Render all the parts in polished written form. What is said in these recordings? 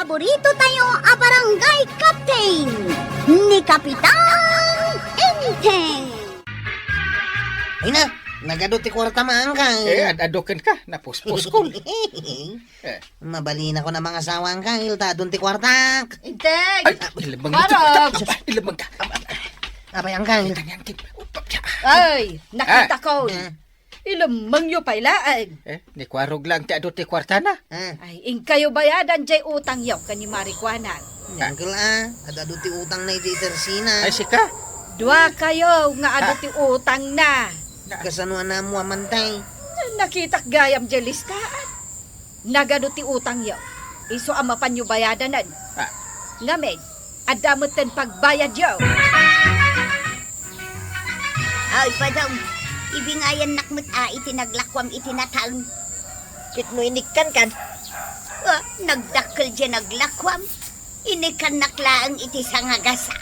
paborito tayo a barangay captain ni Kapitan Enteng. Ay na, nagaduti kwarta maangkang. Adadokan ka, napuspos ko. Mabali na ko na mga sawang kang ilta doon ti kwarta. Inteng! Ay, ilamang Marag! Ilamang ka. Apay angkang. Ay, nakita ko. Ah. Ilamang nyo pailaan. Ni kwarog lang ti adot ti kwarta na. Ay, ing kayo bayadan jay utang yaw kani Marikwanan. Uncle ada duti utang na iti tersina. Ay, sika. Dua kayo nga ado ti utang na. Kasanuan na mo amantay. Nakitak gayam jay listaan. Nagado ti utang yaw. Iso ang mapanyo bayadanan. Ah. Ngamen, adamot ten pagbayad yaw. Ay, padang, ibingayan nakmat itinaglakwam itinatalon. Kit mo inikkan kan. Nagdakkel dyan naglakwam. Inikan naklaang iti sangagasa.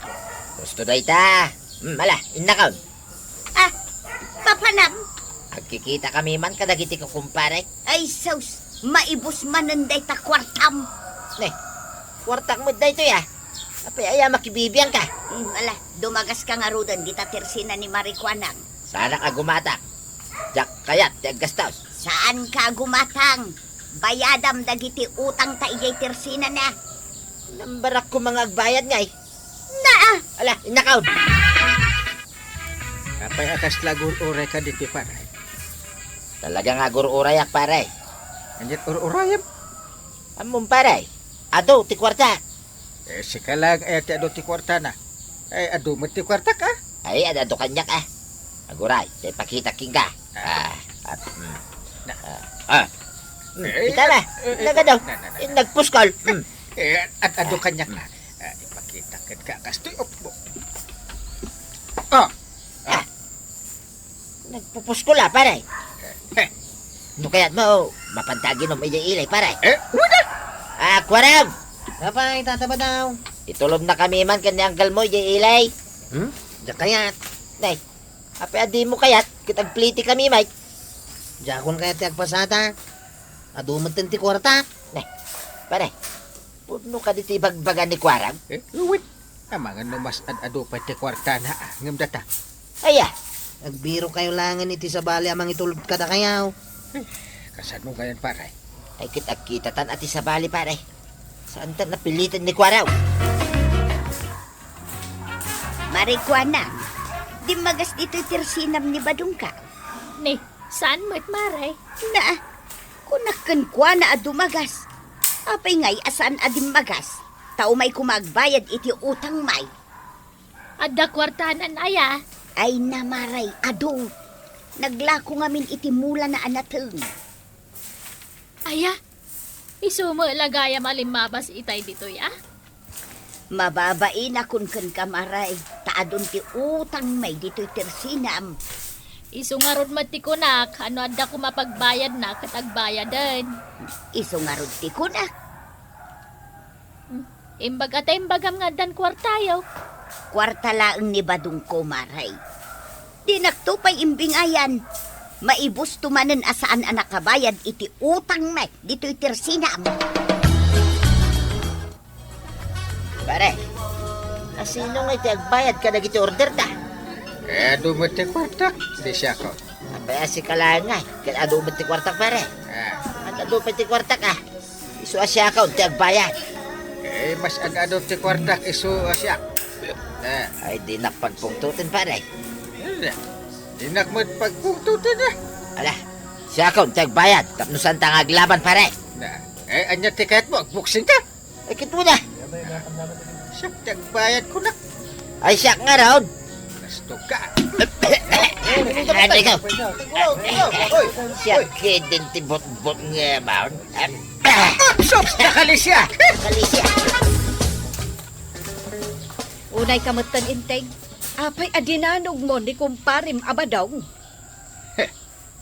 Gusto da ita. Mala, innakaw. Papanam, Agkikita kami man kadagiti ko kumpare. ay saus, maibus mananday ta kwartam. Ne, kwartak mo da ito ya. Apay aya makibibiyang ka. Ala, dumagas ka nga rudan, di ta tersina ni Marikwanang. Sana ka gumatak. Jak kayat, jak gastos. Saan ka gumatang? Bayadam dagiti utang ta ijay tersina na. Nambarak ko mga agbayad ngay. Naa! Ala, innakaw. Apay akas lagur uray ka diti paray. Talaga nga gururayak pare. Anjat urayam. Among pare. Ado, ti kwarta. Sika lang ay ti adot ti kwarta na. Ay, ado mo ti kwarta ka. Ay, adado kanyak ah. Aguray, tay pakita king ka. Kita na. Nagadaw. Nagpuskol. At ado kanyak na. Ipakita ka kastoy opbo. Nagpupuskol ah, pare. No kaya't mo, mapantagin mo may ilay, pare. Wala! Kwarang! Apay tataba daw. Itulob na kami man kanya anggal mo, yung ilay. Jakayat. Nay, ape adi mo kayat, kitagpliti kami, Mike. Jakon kaya ti agpasata. Adumot ti kwarta. Pare, puno ka dito ibagbagan ni Kwarang. Wait. Amangan no mas ado pa ti kwarta na. Ngam data. Aya, Nagbiro kayo langan iti sa bali amang itulog kada kayaw. Kasano gayan paray? ay kitagkita tan ati sa bali, pare. Saan tan napilitan ni Kwarang? Marikwanang, di magas dito tersinam ni Badungka. Ni, saan mo't maray? Na, kunakan kwa na adumagas. Apay ngay asan adim magas. Tao may kumagbayad iti utang may. Adda kwartanan aya. Ay namaray, ado. Naglako ngamin iti mula na anateng. Aya, isumo lagaya malimabas itay dito ya. Mababain na kun kamaray. Taadon ti utang may dito'y tersinam. Isungarod matikunak, ano adda ko mapagbayad na katagbayadan. Isungarod ti kunak. Imbag at imbagam nga dan kwartayaw. Kwarta laeng ni Badung ko maray. Di naktupay imbingayan. Maibus tumanen asaan anak kabayad iti utang may dito'y tersinam. Pare, asino nga iti agbayad ka na giti order ta? Ado mo ti kwarta. Di siya ko. Apay asi kalangay, kaya ado mo ti kwartak, pare. At ado pa ti kwartak ah. Isu asya ka, ti agbayad. Mas ado ti kwarta iso siya. Ay, di nakpagpungtutin, pare. Dinak mo pagpungtutin na. Ala, siya ka, ti agbayad. Tapnusan ta nga aglaban, pare. Anya tiket mo, buksin ka. Ay, kit mo na. Siya, tagbayad ko na. Ay, siya nga raon. Nasto ka. Ano ka? Siya kidin ti bot-bot nga maon. Sops, nakali siya. Kalisya. Unay kamutan inteng. Apay adinanog mo ni kumparim abadaw.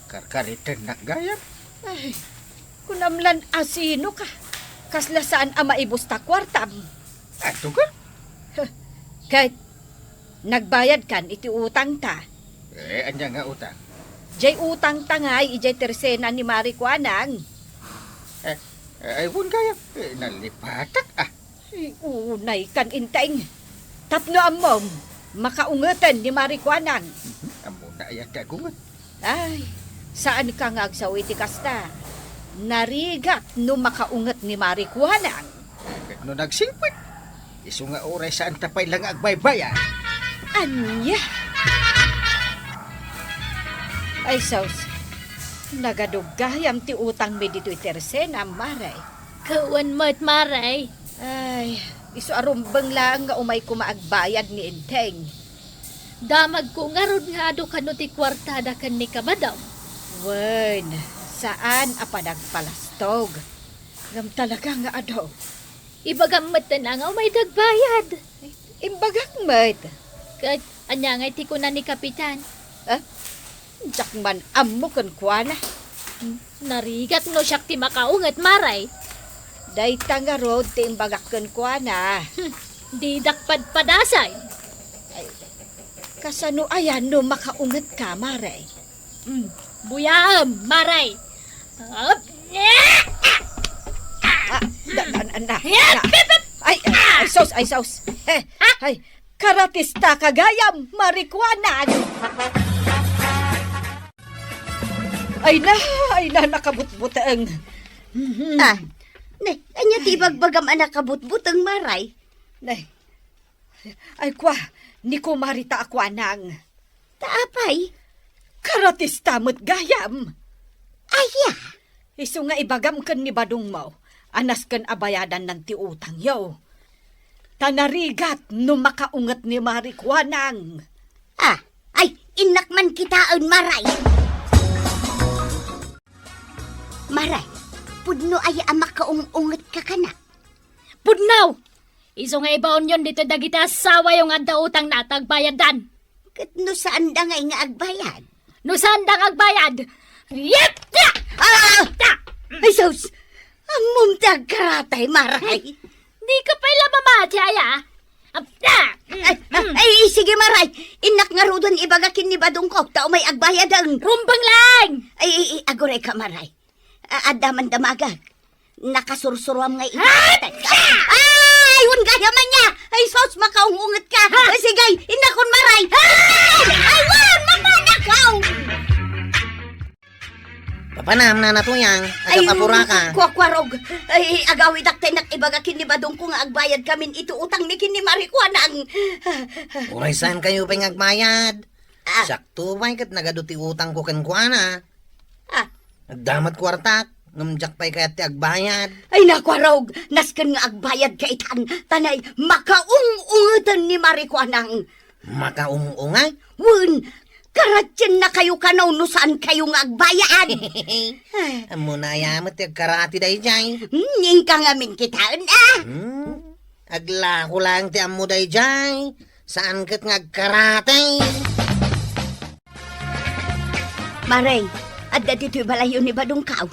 Karkaritan nakgayam. Ay, kunamlan asino ka. Kasla saan ang maibus ta kwartam. Ato ka? Kahit nagbayad kan iti utang ta. Anya nga utang. Jay utang tangay ijay tersena ni Marikwanang. Ay, wun gayam. Nalipatak ah. Unay kan inteng. Tapno amom, makaungatan ni Marikwanang. Amo na ay dagungan. Ay, saan ka nga agsaw iti kasta? Narigat no makaungat ni Marikwanang. No nagsingpit. Isu nga oray saan tapay lang agbaybayan. Anya? Ay, saus. Nagadugayam ti utang mi dito itersena, maray. Kawan mo't maray. Ay, iso arumbang lang nga umay kumaagbayad ni Inteng. Damag ko nga ron nga do kano ti kwartada kan ni kabadaw. Wen, saan apanagpalastog? Ngam talaga nga ado. Ibagamot na nga may dagbayad. Imbagak mat. Kat anya nga ti ko na ni kapitan. Jakman ammo kan kuana. Narigat no siya ti makaungat maray. Day tanga road ti imbagak kan kuana. Di dakpad padasay. Kasano ayan no makaungat ka, maray? Buyaam, maray. Up. Ay, saus. Ay, karatista kagayam, Marikwanang. Ay na, nakabutbutang. Anya ti bagbagam anak kabutbutang maray. Ay, kwa, ni ko marita akwanang. Taapay. Karatista mo't gayam. Aya. Isu nga ibagam kan ni badung mo, anas kan abayadan ng ti utang yaw. Tanarigat no makaungat ni Marikwanang. Ay, inakman kitaan maray. Maray, pudno ay makaungat ka kana. Pudnaw! Iso nga ibaon yun dito dagiti asawa yung adda utang na tagbayadan. Kat no saan da nga agbayad? No saan dang agbayad? Yep! Ay, sus! Amom tagkaratay, maray. Di ka pala mamati, aya. Ay, sige maray. Inak nga rodon ibagakin ni badong ko. Tao may agbayad ang... Rumbang lang! Ay, agoray ka maray. Adaman damagag. Nakasursuram nga ibatay. Ay, hun gayaman niya. Ay, sos, makaungungat ka. Ay, sige, inakon maray. Ay, wan, mapanakaw. Papanam na natuyang, agapapura ka. Kwakwarog. Ay, agawid akte nak ibagakin ni badong ko nga agbayad kamin ito utang ni kini Marikwanang. Uray saan kayo pangagbayad? Ah. Sakto ba'y kat nagaduti utang ko kankwana? Ah. Nagdamat kwartak, ngamjak pa'y kaya ti agbayad. Ay, nakwarog. Naskan nga agbayad ka itan. Tanay, makaungungatan ni Marikwanang. Makaungungay? Wun, karatyan na kayo kanaw no saan kayo nga agbayad. Amo na ayamat ti agkarati day jay. Nying ka nga min kitaan Agla ko lang ti amo day jay. Saan kat nga agkarati? Maray, adda dito'y balayo ni badong kaw.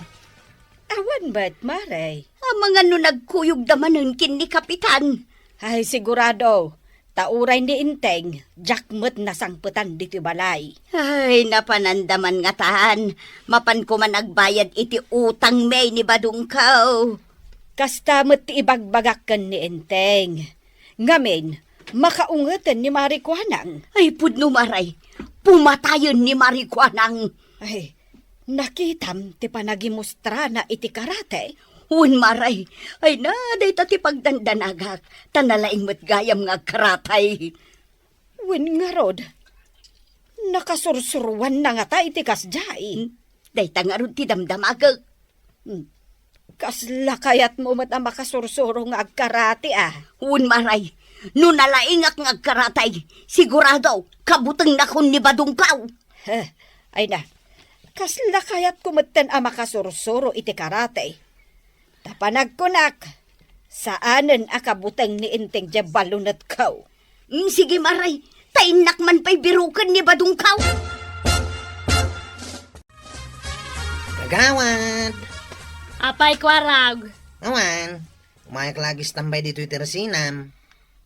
Awan ba't, maray? Ang mga no nagkuyog damanon kin ni kapitan. Ay, sigurado. Tauray ni Inteng, jakmet na sangputan dito balay. Ay, napanandaman nga tahan. Mapan ko man agbayad iti utang may ni badong kaw. Kastamot ti ibagbagakan ni Inteng. Ngamin, makaungatan ni Marikwanang. Ay, pudno maray. Pumatayon ni Marikwanang. Ay, nakitam ti panagimustra na iti karate. Un maray. Ay na, day tati pagdandanagak. Tanalaing mo't gayam nga karatay. Wen nga rod, nakasursuruan na nga ta iti kasjay. Day tangarod ti damdamagak. Kaslakayat mo mat ang makasursuro nga agkarate Un maray. No nalaingak nga karatay. Sigurado, kabutang na kun ni badong kaw. Ay na, kaslakayat kumatan ang makasursuro iti karate. Tapanag ko nak, saanan akabutang ni Inteng dya balunat kaw. Sige maray, tainak man pa'y birukan ni badong kaw. Kagawad. Apay kwarag. Awan, umayak lagi tambay dito itersinam.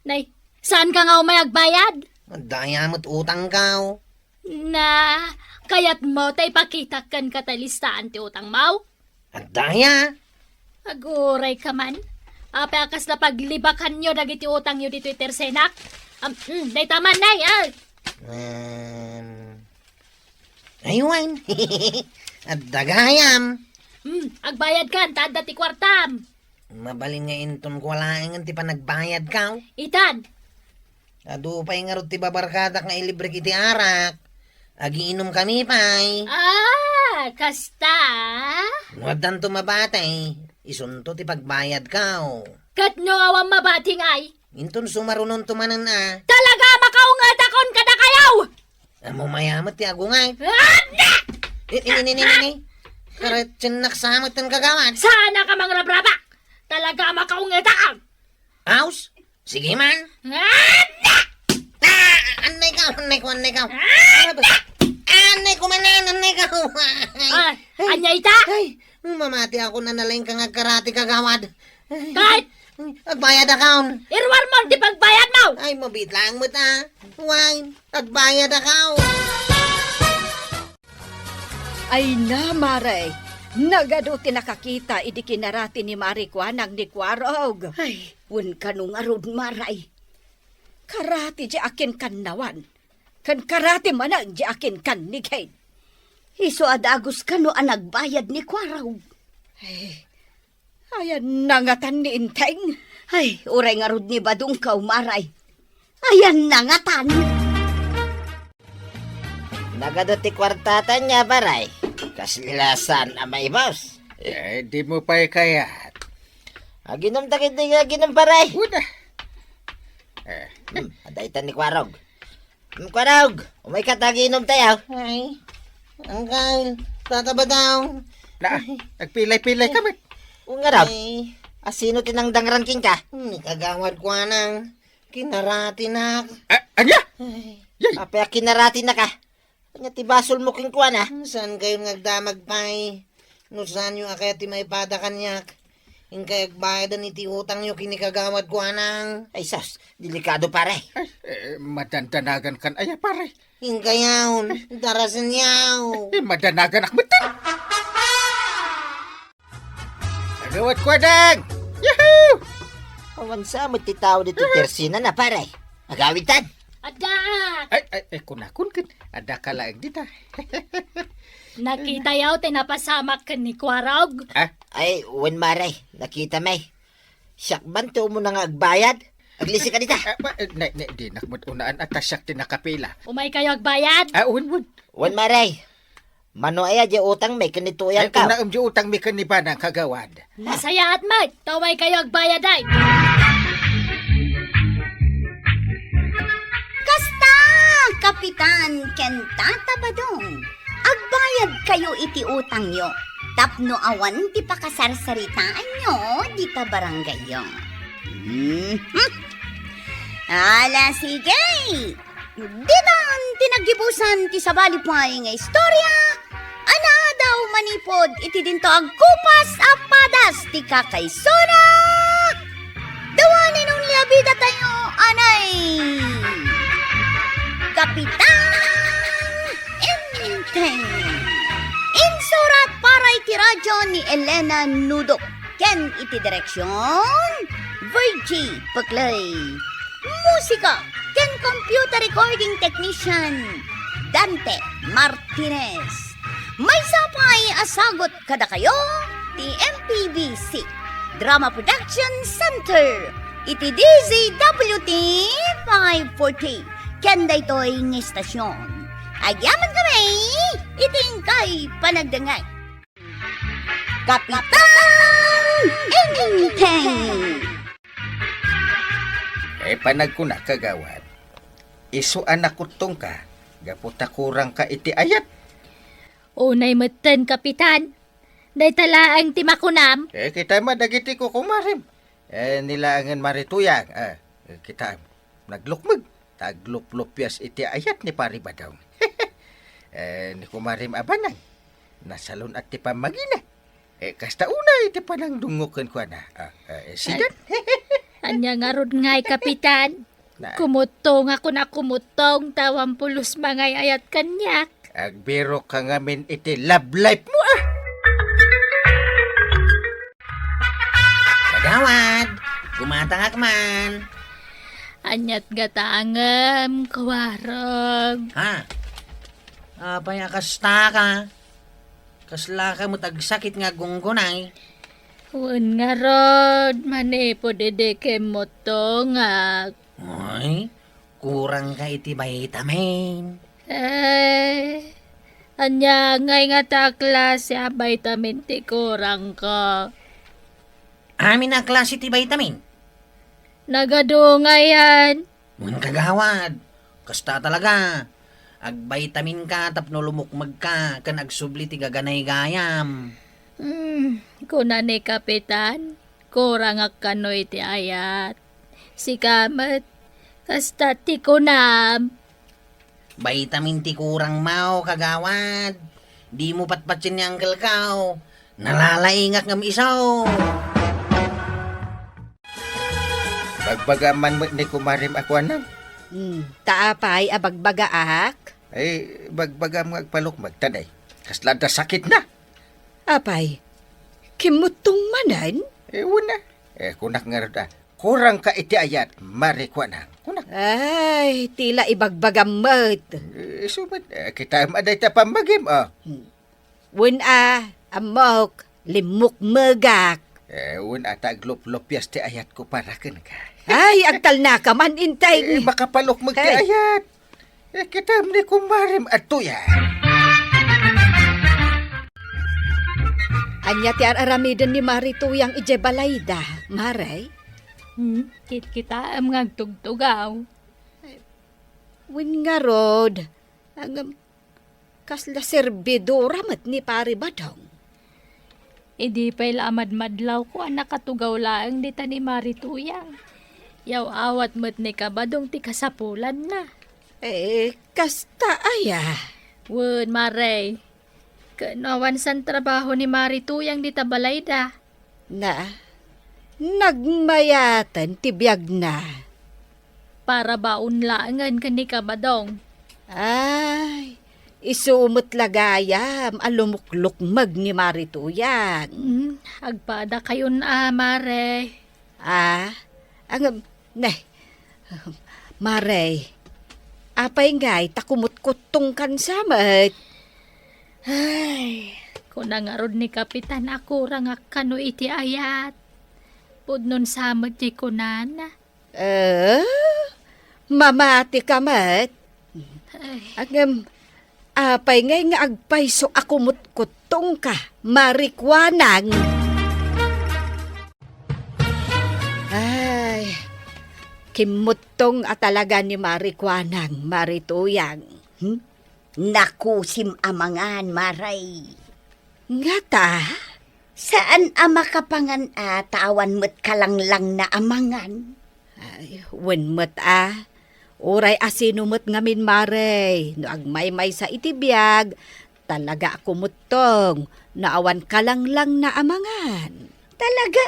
Nay, saan ka nga umayagbayad? Dayamot utang kaw. Na, kayat mo tay pakita kan katalistaan ti utang mau? At daya. Aguray ka man. Akas na paglibakan nyo dagiti utang nyo dito itersenak. Day taman nay, Aywan. At dagayam. Agbayad ka, tada ti kwartam. Mabalin nga inton ko walaing ti pa nagbayad ka. Itan, Adu pa'y nga rin ti babarkadak nga ilibre kiti arak. Agiinom kami pa'y. kasta. Wadan to mabatay. Isunto ti pagbayad ka. Kat no awang mabating ay. Inton sumarunon tumanan na. Talaga makaungat akon kada kayaw! Amo mayamat ti agungay. Ada! Ini. Karet naksamot ng kagawan. Sana ka mang rabraba! Talaga makaungat akon! House? Sige man. Ada! Anay ka. Anay ko manan, anay ka. Anya ita? Ay, mamati ako na nalaing kang agkarati kagawad. Kahit Agbayad akaw. irwar mo di pagbayad mo! Ay, mabitlang mo ta. Why? Agbayad akaw. Ay na, Maray. Nagado ti nakakita idi kinarati ni Marikwanag ni Kwarog. Ay, wan ka nung arod maray. Karati di akin kanawan. Kan karati manang di akin kan ni Kate. Iso adagos ka no ang nagbayad ni Kwaraw. Ayan nangatan ni Inteng. Ay, uray nga rod ni Badong ka maray. Ayan nangatan. Nagadot ti kwartatan niya, baray. Kasilasan amay boss. Di mo pa'y kayat. Aginom takit di aginom, baray. Una. Adaitan ni Kwarog. Kwarog, umay ka taginom tayo. Ay, Uncle, tataba daw. Nagpilay-pilay kami. Ungarap, Ay, asino tinangdang ranking ka? kagawad ko nang kinarati na. Anya? Yay! Apaya kinarati na ka. Kanya tibasol mo king kuwan, Saan kayo nagdamag pa'y? No saan yung akaya ti may pada kanyak? Yung kaya agbayadan iti utang nyo kinikagawad ko nang. Ay sus, delikado pare. Madandanagan kan aya pare. Yung kayaw, darasan yaw. Madanagan akmutan. Agawat ko dang! Yahoo! Pamansa mo ti tao dito tersina na pare. Agawitan. Ada! Ay, kunakun kan. Ada ka lang dita. Nakita yaw tinapasamak ka ni Kwarog. Ay, uwan maray. Nakita may. Syakban to mo nang agbayad. Aglisi ka dita. Di nakmut unaan at tasyak tinakapila. Umay kayo agbayad. Uwan. Uwan maray. Mano aya di utang may kanituyan Ay, ka. kung naamdi utang mi kaniba ng kagawad. Masaya at mag. Taway kayo agbayad ay. Kasta, Kapitan Kentata Badong. Agbayad kayo iti utang nyo. Tapno awan ti pakasarsaritaan nyo dita barangay yo. Ala, sige. Ditan tinagibusan ti sabali pa'y nga istorya. Ana daw manipod iti dinto agkupas apadas ti kakaysona. Dawanin nung labida tayo, anay. Kapitan Inteng. Insurat para iti radyo ni Elena Nudok. Ken iti direksyon Virgie Paklay. Musika ken computer recording technician Dante Martinez. May sapay asagot kada kayo ti MPBC Drama Production Center iti DZWT 540 ken daytoy nga istasyon. Agyaman kami iting kay panagdangay. Kapitan Inteng. Panag ko na kagawad. Isu anak kutong ka. Gaputa kurang ka iti ayat. Unay meten, Kapitan. Day talaang timakunam. Kita madagiti ko kumarim. Nilaangan marituyang. Kita naglukmag. Tagluplupyas iti ayat ni Paribadaw. Ni kumarim abanang. Nasalon at ti pamagina. Kasta una iti panang dungukan ko na. Sigan. Anya nga rod nga'y, Kapitan. Kumutong ako na kumutong. Tawampulos mangay ayat kanyak. Agbiro ka ngamin iti love life mo Gawad, kumatangak man. Anyat gatangam, kawarog. Ha? Apay akasta ka. Kasla ka mo tagsakit nga gunggunay. Wen nga rod, manepo dedeke mo to nga. Ay, kurang ka iti vitamin. Anya ngay nga takla siya vitamin ti kurang ko. Amin na klase iti vitamin. Nagado nga yan. Mun kagawad. Kasta talaga. Ag vitamin ka tapno lumukmag ka kan agsubli ti gaganay gayam. Kuna ni kapitan, kurang akano iti ayat. Si kamat, kasta ti kunam. Vitamin ti kurang mao kagawad. Di mo patpatsin ni Uncle Kao. Nalalaingak ngam isaw. Bagbagaman mo ni kumarim ako anang. Taapay abagbagaak. Ay, bagbagam nga agpalukmag tanay. Kaslada sakit na. Apay, kimutong manan? Una. Kunak nga rada. Kurang ka iti ayat, marikwa na. Kunak. Ay, tila ibagbagamot. Sumat, kita maday ta pambagim, Wen amok, limuk megak. Una ta glop-lopyas ti ayat ko para ka na ka. Ay, agtal na ka man intay. Makapalukmag ti Hey. ayat. Kita ni kumarim at tuya. Anya ti aramidan ni Marituyang ijebalayda, Maray. Kita am ngagtugtugaw. Wen nga rod, ang kasla servidora mat ni pari badong. Idi pa'y laamad-madlaw ko anak katugaw laang di ni Marituyang. Yaw awat mo't ni kabadong ti kasapulan na. Kasta aya. Wen Maray, kanawan san trabaho ni Marituyang di tabalayda. Nagmayatan tibiyag na. Para baon laangan ka ni kabadong. Ay, isumot lagayam alumuklukmag ni Marituyang. Agpada kayon Mare. Maray, apay ngay takumot-kutong kan samat. Ay, kung nangarod ni Kapitan ako rangak kano iti ayat. Pudnon samad di kunana. Mamati ka mat. Apay ngay nga agpayso akumot-kutong ka, marikwanang. Ay, kimutong atalaga ni Marikwanang, Marituyang. Nakusim amangan, Maray. Nga ta? Saan ama kapangan tawan mo't kalanglang na amangan? Ay, wen mat Uray asinumot ngamin, Maray. No agmay-may sa itibiyag, talaga akumutong, naawan kalanglang na amangan. Talaga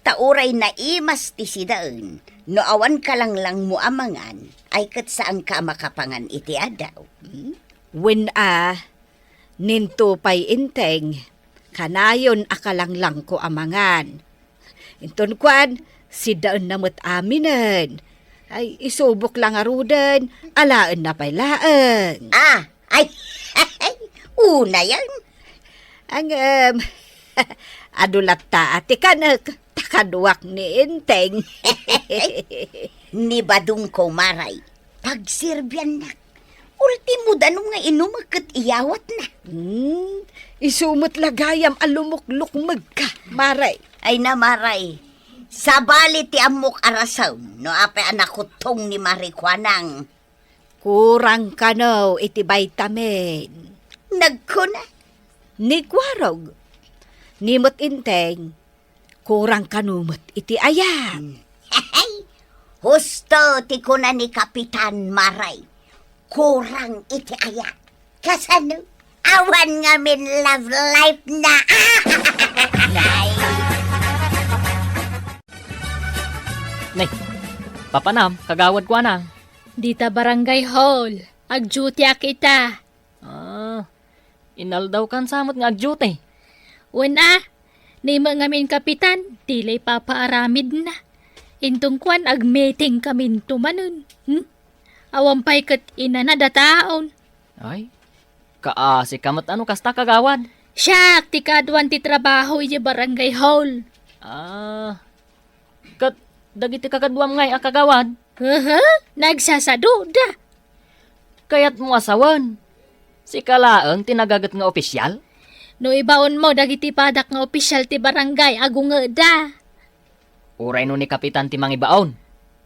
tauray na imas ti sidaan. No awan ka lang mo amangan, ay kat saan ka makapangan iti adaw. Wen ninto pay inteng, kanayon akalanglang ko amangan. Inton kwan, si daan namot aminen. Ay, isubok lang arudan, alaan na pay laan. Ay, una yan. Ang, adulat ta ati kanak, takaduak ni inteng. Ni badung ko, Maray. Pagsirbyan na. Ultimo danong nga inumagkat iyawat na. Isumot lagayam alumuklukmag ka, Maray. Ay na, Maray. Sabali ti amok arasaw, no ape anakutong ni Marikwanang. Kurang kano iti vitamin. Nagkuna. Ni kwarog. Nimot inteng, kurang kanumot iti ayam. Husto ti kuna ni Kapitan Maray. Kurang iti ayat. Kasano? Awan nga min love life na. Nay, papanam, kagawad ko anang. Dita barangay hall. Agjutya kita. Inal daw kan samot nga agyute. Wen Ni mga ngamin kapitan, tilay papaaramid na. Intong kwan ag meeting kamin tumanon. Awampay kat ina na dataon. Ay, kaasi kamat ano kasta kagawad. Siya, ti kadwan ti trabaho iti barangay hall. Kat, dagiti kakadwam ngay akagawad. Nagsasado da. Kaya't mo asawan. Si kalaang tinagagat nga opisyal. No ibaon mo dagiti padak nga opisyal ti barangay agunga da. Uray no ni kapitan ti mangibaon.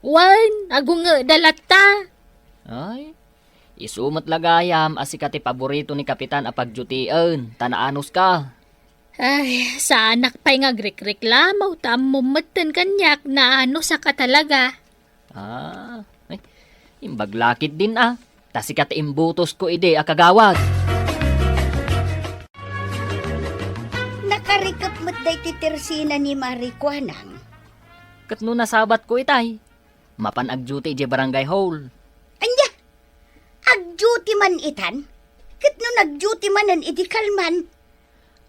Wan, agunga da latta. Ay, isumat lagayam asika ti paborito ni kapitan apagjutian. Tanaanos ka. Ay, sa anak pa'y nga reklamaw tam mumatan kanyak na ano sa katalaga. Ay, imbaglakit din Tasikat imbutos ko ide akagawad. Nakarikap mo't day ti Teresina ni Marikwanang. Kat no nasabat ko itay. Mapan agjuti ije barangay hall. Anya, ag-duty man itan? Kat no nag-duty manan idikalman.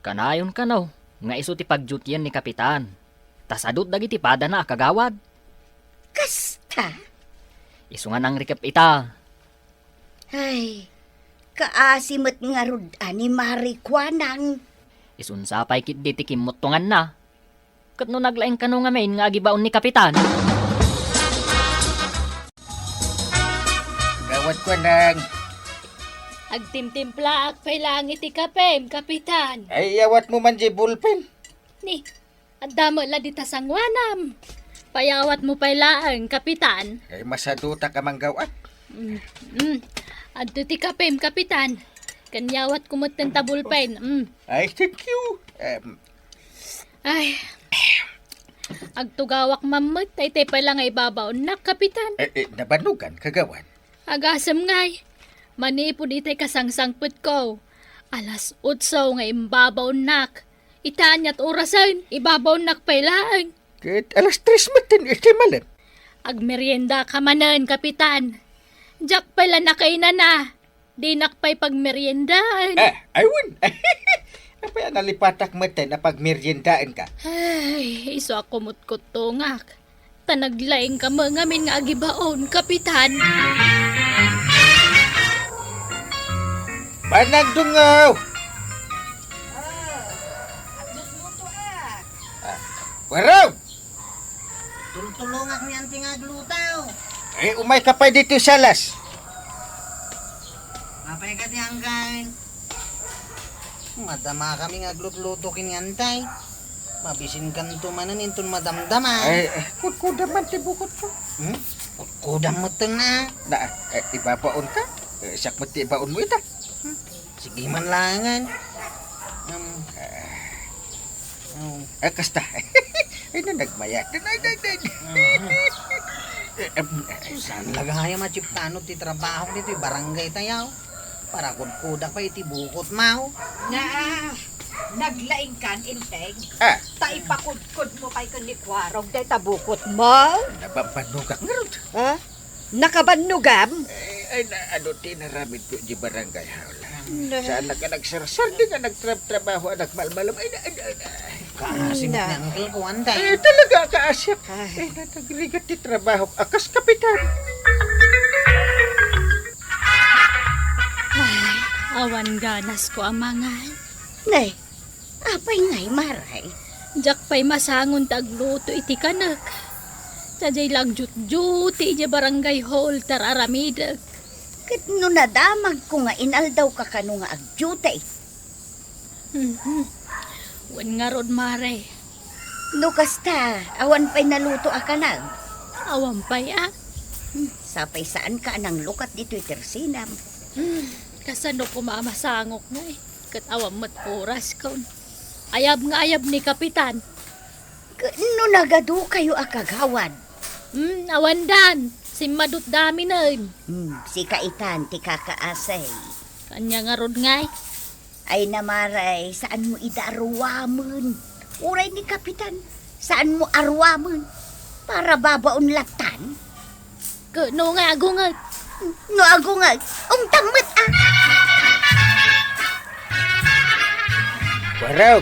Kanayon kanaw, nga iso ti pagjutian ni kapitan. Tasadot dagiti pada na akagawad. Kasta. Iso nga nang rikap ita. Ay, kaasimot nga rudan ni Marikwanang. Isunsapay kit di ti kimutungan na. Kat no naglaing kano nga main nga agibaon ni kapitan. Gawad ko nang. Agtimtimpla ak pailang iti kapem, kapitan. Ay, yawat mo man di bulpen. Ni, adamo la di tasangwanam. Payawat mo pailang, kapitan. Ay, masaduta ka manggawat. Adto ti kapem, kapitan. Kanyawat kumuten tabulpen. Ay, thank you. Ay, agtugawak mamut, tay pala nga ibabaw na, kapitan. Nabanugan, kagawan. Agasam ngay, manipod itay kasangsangput ko. Alas 8 nga imbabaw nak. Itanyat orasan, ibabaw nak pailaan. Kat alas 3 matin, iti malam. Agmerienda ka manan, kapitan. Diyak pala na kay na. Di nakpay pagmeriendaan. Ayun. Napaya nalipatak matin na pagmeryendaan ka. Ay, iso ako mutkutungak. Tanaglaing ka mga min nga agibaon, kapitan. Panagdungaw! Waraw! Tultulungak ni anting aglutaw. Umay ka pa dito sa las. Mapay ka diyang kain. Madama kami aglut-luto kinantay. Mabisin kan tumanan intun madamdama. Kuda man tibukot ko. Kudam mo na. Na, ibabaon ka? Siyak mo tibaon mo ita. Sige man langan. Kasta. Ay na nagmayat. Saan lagaya machiptano ti trabaho nito barangay tayaw. Para kudkuda pa iti bukot mau. Naglaing kan, inteng. Taipakudkud mo kay kanikwarog, day tabukot mo. Nababanugak nga ron. Nakabanugam? Ay na ano tinaramid ko di barangay hawla. Saan na ka nagsarsar di nga nagtrabaho anak malmalam. Ay na. Kasimot ni Uncle ko antay. Talaga kaasyak. Natagrigat di trabaho. Akas kapitan. Awan ganas ko amangan. Nay, apay ngay maray. Diyak pa'y masangon tagluto iti kanak. Sajay lang jut-juti iti barangay hall tararamidag. Kat no nadamag ko nga inaldaw ka kano nga agjutay. Wan nga rod mare. No kasta, awan pa'y naluto akanag. Awan pa'y Sapay saan ka anang lukat dito itersinam. Kasano ko mamasangok nga Kat awan mat oras kaun. Ayab nga ayab ni kapitan. No nagado kayo akagawad. Awan dan. Simadot dami nun. Si kaitan, ti kakaasay. Kanya nga rod ngay. Ay namaray, saan mo idaarwaman? Uray ni kapitan, saan mo arwaman? Para babaon latan? No nga agungat. No agungat, tamot Waraw!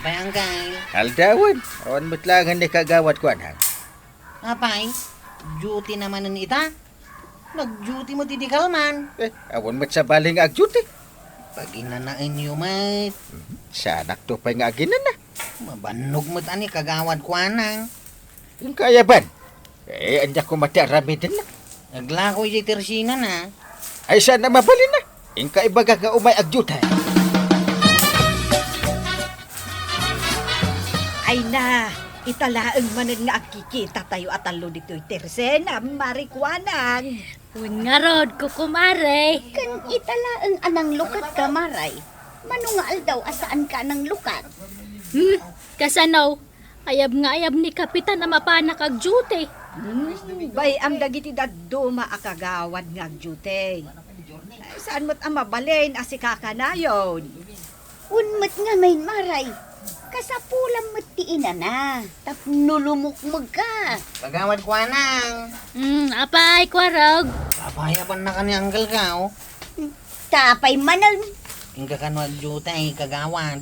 Apay Uncle. Aldawan, awan matlangan ni kagawad ko anang. Apay, duty naman nun ita. Nag-duty mo tidikal man. Awan mat sa baling agyuti. Pag inanain niyo, mate. Sa anak to pa'y nga aginan na. Mabanog mo tani kagawad ko anang. Yung kaya ban? Anya ko mati arami din na. Naglako yung tersina na. Ay sana mabalin na. Yung kaibaga nga umay agyutan. Ay na, italaang manan nga akikita tayo at alo dito'y tersena, marikwanang. Un nga rod, kukumare. Kan italaang anang lukat ka, maray. Manungal daw asaan ka ng lukat. Kasanaw, ayab nga ayab ni Kapitan na mapanak ag duty. Bay am dagiti daduma akagawad nga agjute. Ay, saan mo't ang mabalin asikakanayon? Unmat nga main, maray. Kasapulang matiin na. Tapnulumukmag ka. Kagawad ko anang. Apay, kwarog. Papayaban na ka ni Uncle ka, oh. Tapay manal. Yung kakanwag duty, kagawad.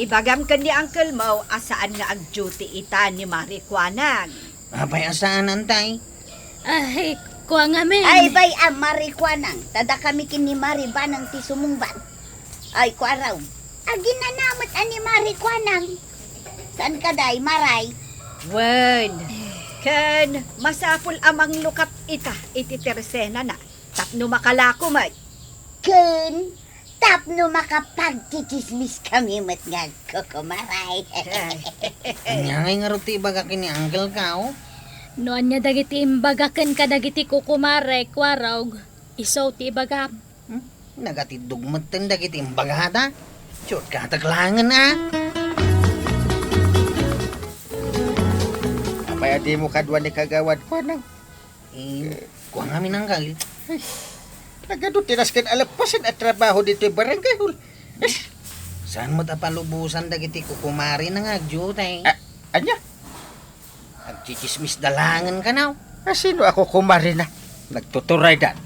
Ibagam ka ni Uncle Mo asaan nga agjute ita ni marikwanang. Apay asaan antay? Ay, kuha nga men. Ay, bay, marikwanang. Tada kami kini maribanang ti sumungban. Ay, kwaraw. Agin na namat ani marikwanang. Saan ka day, maray? Wen, ken masapul amang lukat ita iti tersena na. Tapno makalako may. Kun, tapno makapagtitismis kami mat nga kukumaray. Anyangay nga ruti baga kini Uncle ka, oh. Noan niya dagiti imbagaken ka dagiti kukumare, kwarog. Isaw ti ibagam. Nagatidog matanda kiti imbagata. Chot ka taglangan na. Apay adi mo kadwa ni kagawad ko anang. Kuha nga min Uncle. Nagado tinaskan alapasan at trabaho dito yung barangay hul. Saan mo tapalubusan dagiti kukumari na nga duty? Anya? Agchichismis dalangan ka na. Sino ako kumari na? Nagtuturay dan.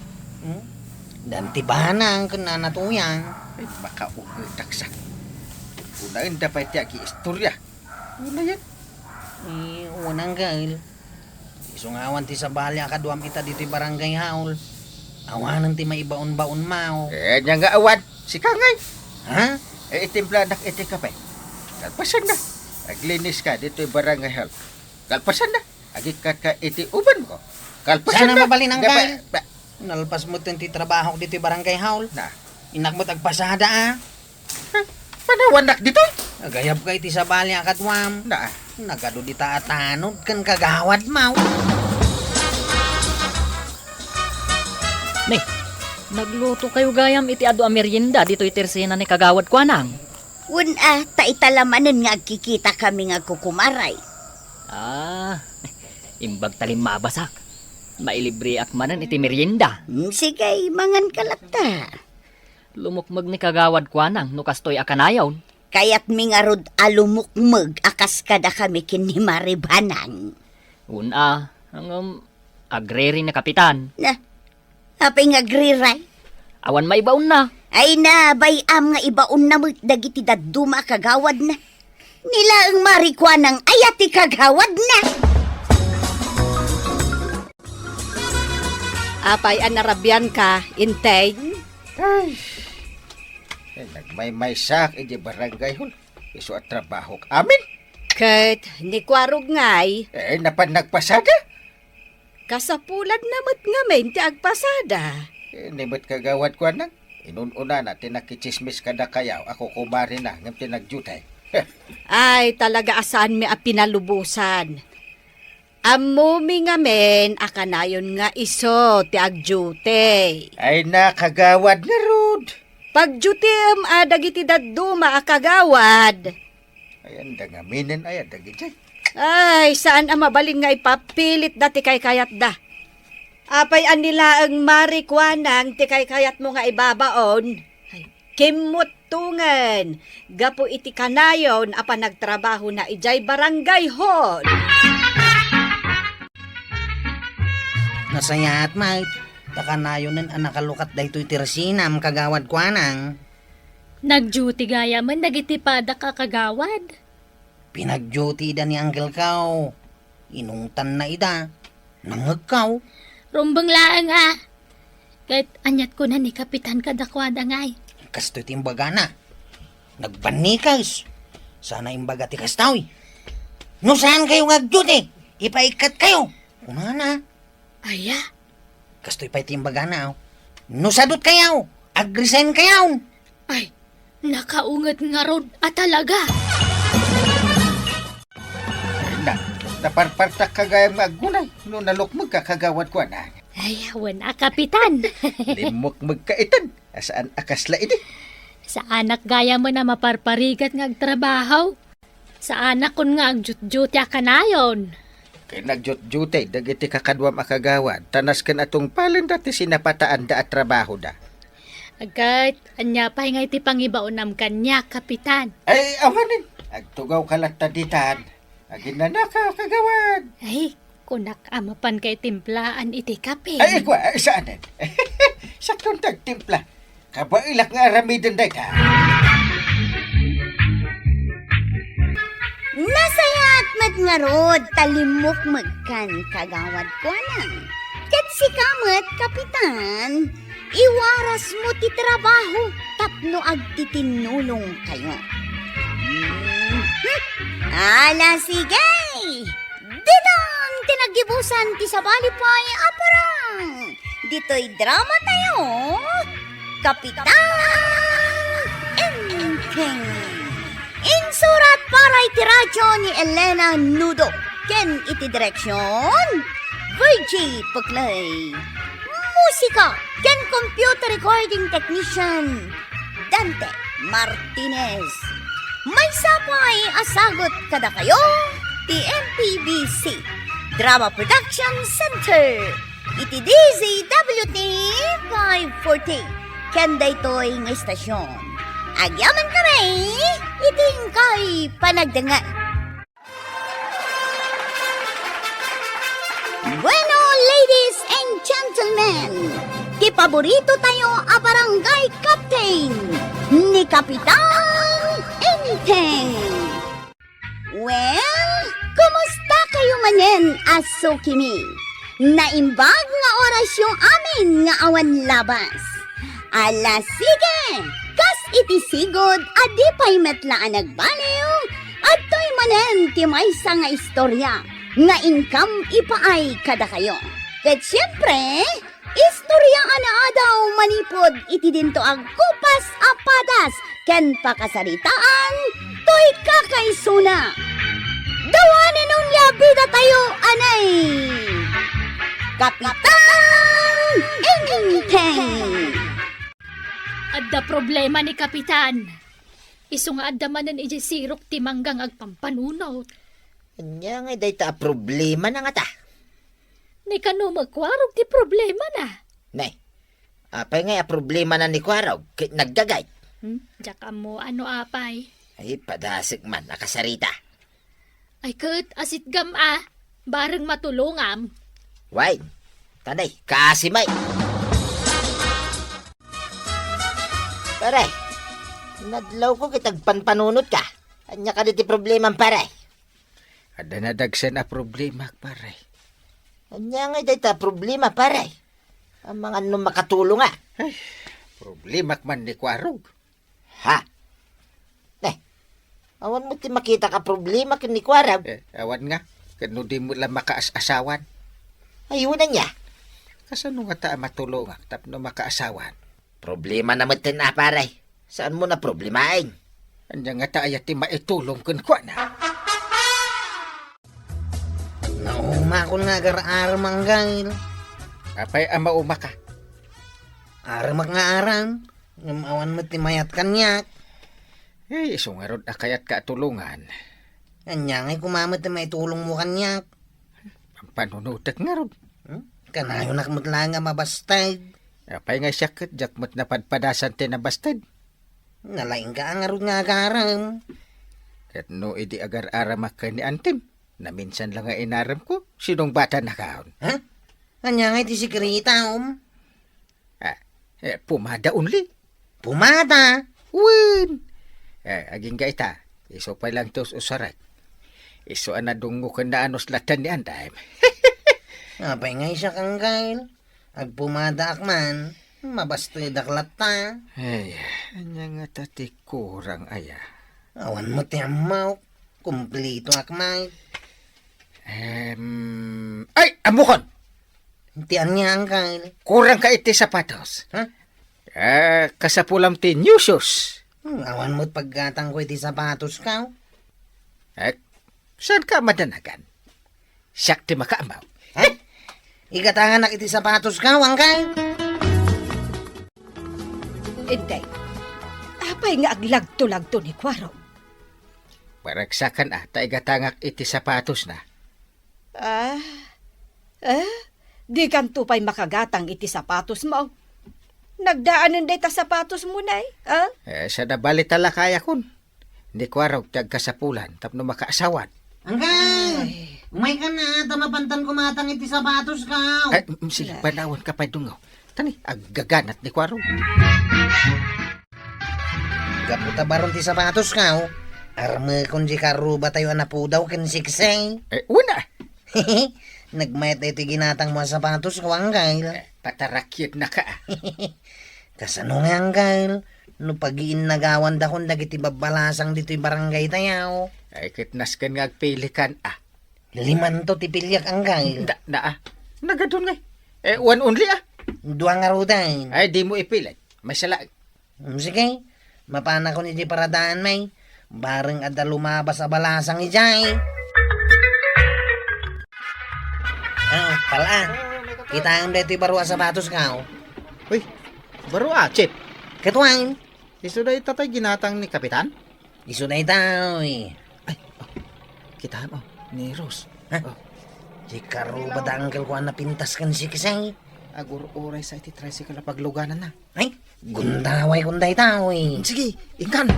Dan tibana ang kananatuyang. Ay, makaugoy taksa. Unain dapat yaki istorya. Una yan. Unang gal. Isungawan ti sa balya kaduam ita dito barangay haul. Awanan ti maibaon-baon mao. Nya nga awan. Si Kangay. Ha? Itimpla nak iti kape. Kalpasan na. Aglinis ka dito yung barangay hall. Kalpasan na. Agi ka iti uban ko. Kalpasan Sana na. mabalin ang gal. Ba- Nalpas mo ti trabaho dito barangay haul. Na. Inak mo tagpasada ah. Panawanak dito. Agayab ka iti sa balya kadwam. Na. Nagado di taatanod kan kagawad mao. Ni, nagluto kayo gayam iti adu a merienda dito tersena ni kagawad ko anang. Ta italamanan nga kikita kami nga kukumaray. Imbag talim mabasak. Mailibre ak manan iti merienda. Sige, mangan kalata. Lumukmag ni kagawad ko anang no kastoy akanayon. Kaya't mingarod alumukmag akas kada kami kini maribanang. Una, ang agreri na kapitan. Na, apay nga griray. Awan maibaon na. Ay na, bayam nga ibaon na mo dagiti daduma kagawad na. Nila ang marikwanang ayati kagawad na. Apay anarabyan ka, intay. Ay. Nagmay-may sak iti barangay hul. Iso at trabaho amin. Ket, ni kwarog ngay, Napan nagpasada. kasapulan namat nga men ti agpasada. Nimot kagawad ko anang. Inununa na tinakichismis kada kayaw. Ako kumari na ng tinagjutay. Ay, talaga asan mi a pinalubusan. Amumi nga men, akanayon nga iso ti agjute. Ay nakagawad na rod. Pagjutim dagiti daduma akagawad. Ayan dangaminan ayan dagijay. Ay, saan ang mabalin nga ipapilit dati kay kayat da. Apay anila ang marikwanang ti kay kayat mo nga ibabaon. Ay, kimutungan. Gapo iti kanayon apa nagtrabaho na ijay barangay hall. Nasayat mate. Takanayon ang nakalukat daytoy tirsinam kagawad ko anang. Nag-duty gaya man nagitipada ka kagawad. Pinag-duty da ni Uncle Kao. Inungtan na ida. Nangagkaw. Rumbang laang ha. Kahit anyat ko na ni Kapitan Kadakwada ngay. Kasto timbaga na. Nagbanikas. Sana imbaga ti kastaw. No saan kayo nag-duty? Ipaikat kayo. Kunana. Aya, Kasto ipaitimbaga na. No sadot kayo. Agresign kayo. ay, nakaungat nga rod at talaga. Na, naparpartak kagayang magunay. No nalukmag ka kagawad ko na. Ay, wala Kapitan. Limukmag ka itan. Asaan akasla ini? Sa anak gaya mo na maparparigat ng trabaho. Sa anak kon nga agjut-jutya ka na yon. Kay nagjut-jutay, dagiti kakadwam akagawad. Tanas kan atong palin dati sinapataan da at trabaho da. Agad, anya pa ngay ti pangibaonam kanya, Kapitan. Ay, awanin. Agtugaw kalantaditan. Agin na naka kagawad. Ay, kunak amapan kay timplaan iti kape. Ay, kwa, saanan? Saktong tagtimpla. Kabailak nga aramidan day ka. Nasayat mat nga rod, talimok magkan kagawad ko lang. Kat si kamat, Kapitan, iwaras mo ti trabaho, tapno agtitinulong kayo. Ala, sige! Ditang tinagibusan ti sabalipay aparang. Dito'y drama tayo. Kapitan Enteng. Insurat para iti radyo ni Elena Nudo. Ken iti direksyon Virgie Puklay. Musika ken computer recording technician Dante Martinez. May sapay asagot kada kayo ti MPBC Drama Production Center. Iti DZWT 540. Ken daytoy nga istasyon. Agyaman kami, iting kay panagdangan. Bueno, ladies and gentlemen, ti paborito tayo a barangay captain ni Kapitan Enteng. Well, kumusta kayo manen, aso kimi? Naimbag nga orasyon amin nga awan labas. Ala sige, kas iti sigod adi pa'y metlaan nagbaliw, at to'y manen ti maysa nga istorya, nga income ipaay kada kayo. Ket syempre, istorya ana daw manipod iti dinto ag kupas apadas, ken pakasaritaan, to'y kakaisuna. Dawanin nung labida tayo, anay! Kapitan Enteng! Adda problema ni Kapitan. Isu nga adda manan iji sirok ti manggang agpampanunot. Anya nga dayta problema na nga ta. Ni kano magkwarog ti problema na. Nay, apay nga problema na ni Kwarog, nagdagay. Diyak mo ano apay. Ay, padasig man, nakasarita. Ay kat asit gam bareng matulungam. Why? Tanay, kasimay. Pare, nadlaw ko kitag panpanunot ka. Anya ka diti problema, pare. Ada na dagsan a problema, pare. Anya nga dayta problema, pare. Ang mga ano makatulong nga. Problema man ni Kwarog. Ha? Awan mo ti makita ka problema kin ni Kwarag. Awan nga, kano di mo lang makaasawan. Ayun na niya. Kasano nga ta matulong tapno makaasawan. Problema naman tin na, pare. Saan mo na problemain? Anya nga ta ayati maitulong kun kwa na. Naumakon nga gar-aram manggail. Apay ang mauma ka. Aramak nga aram. Ngamawan mo timayat kanyak. Eh, isungarod na kayat katulungan. Anya nga'y kumamot na may tulong mo kanyak. Ang panunutak nga ron. Kanayon nakmot lang nga mabastay. Apay nga siya kat, jakmot na padpadasan tinabastad. Nalaing ka ang arod nga agaram. Kat no idi agar-aramak ka ni Antim. Na minsan lang nga inaram ko, sinong bata na kaon. Ha? Anya nga'y ti sikrita, Pumada only. Pumata. Wen. Aging gaita. Iso pa lang tos usarat. Iso anadungo ka na anos latan ni Andaim. Apay nga siya kang gail. Ag pumadak man, mabastoy daklat ta. Ay, anya nga tati kurang aya. Awan mo ti amaw. Kumplito akmay. Ay, amukon! Tiyan niya ang gail. Kurang ka iti sapatos. Ha? Kasapulam ti new shoes. Awan mo't paggatang ko iti sapatos ka. Saan ka madanagan? Siyak ti makaamaw. Ha? Igatangan iti sapatos ka, wangkay. Intay, apay nga aglagto-lagto ni Kwarog. Paragsakan ta igatangak iti sapatos na. Di kanto pa'y makagatang iti sapatos mo. Nagdaanan day ta sapatos mo na Sa nabali tala kaya kun. Ni Kwarog tagkasapulan tapno makaasawan. Angkay! Umay ka na, tamapantan kumatang iti sapatos ka. Sige, panawon ka pa dungaw. Tani, aggaganat ni Kwarog. Gaputa baron ti sapatos ka. Arme kung di karuba tayo anapudaw ken siksay. Una! Nagmayat iti ginatang mga sapatos ko, Angkay. Patarakyat na ka. Kasano nga, Angkay? No pag-iin nagawan da kung dagiti babalasang dito'y barangay tayaw. Kitnas ka nga agpilikan 5 to tipilyak, Angkay. Nagadun nga. One only Duang arudan. Ay, di mo ipilit. May sala. Sige, mapana ko ni di paradaan may. Bareng ada lumabas sa balasang ijay. Pala. Kita ang deto'y barua sapatos ka. Uy, baro Chip. Katuwain. Iso na itatay ginatang ni Kapitan? Iso na itaw eh. Kita mo, ni Rose. Di karuba da angkel ko na pintas kan si kisay. Agur-uray sa iti tricycle na pagluganan na. Ay, gundaway kunday tao eh. Sige, ingkan.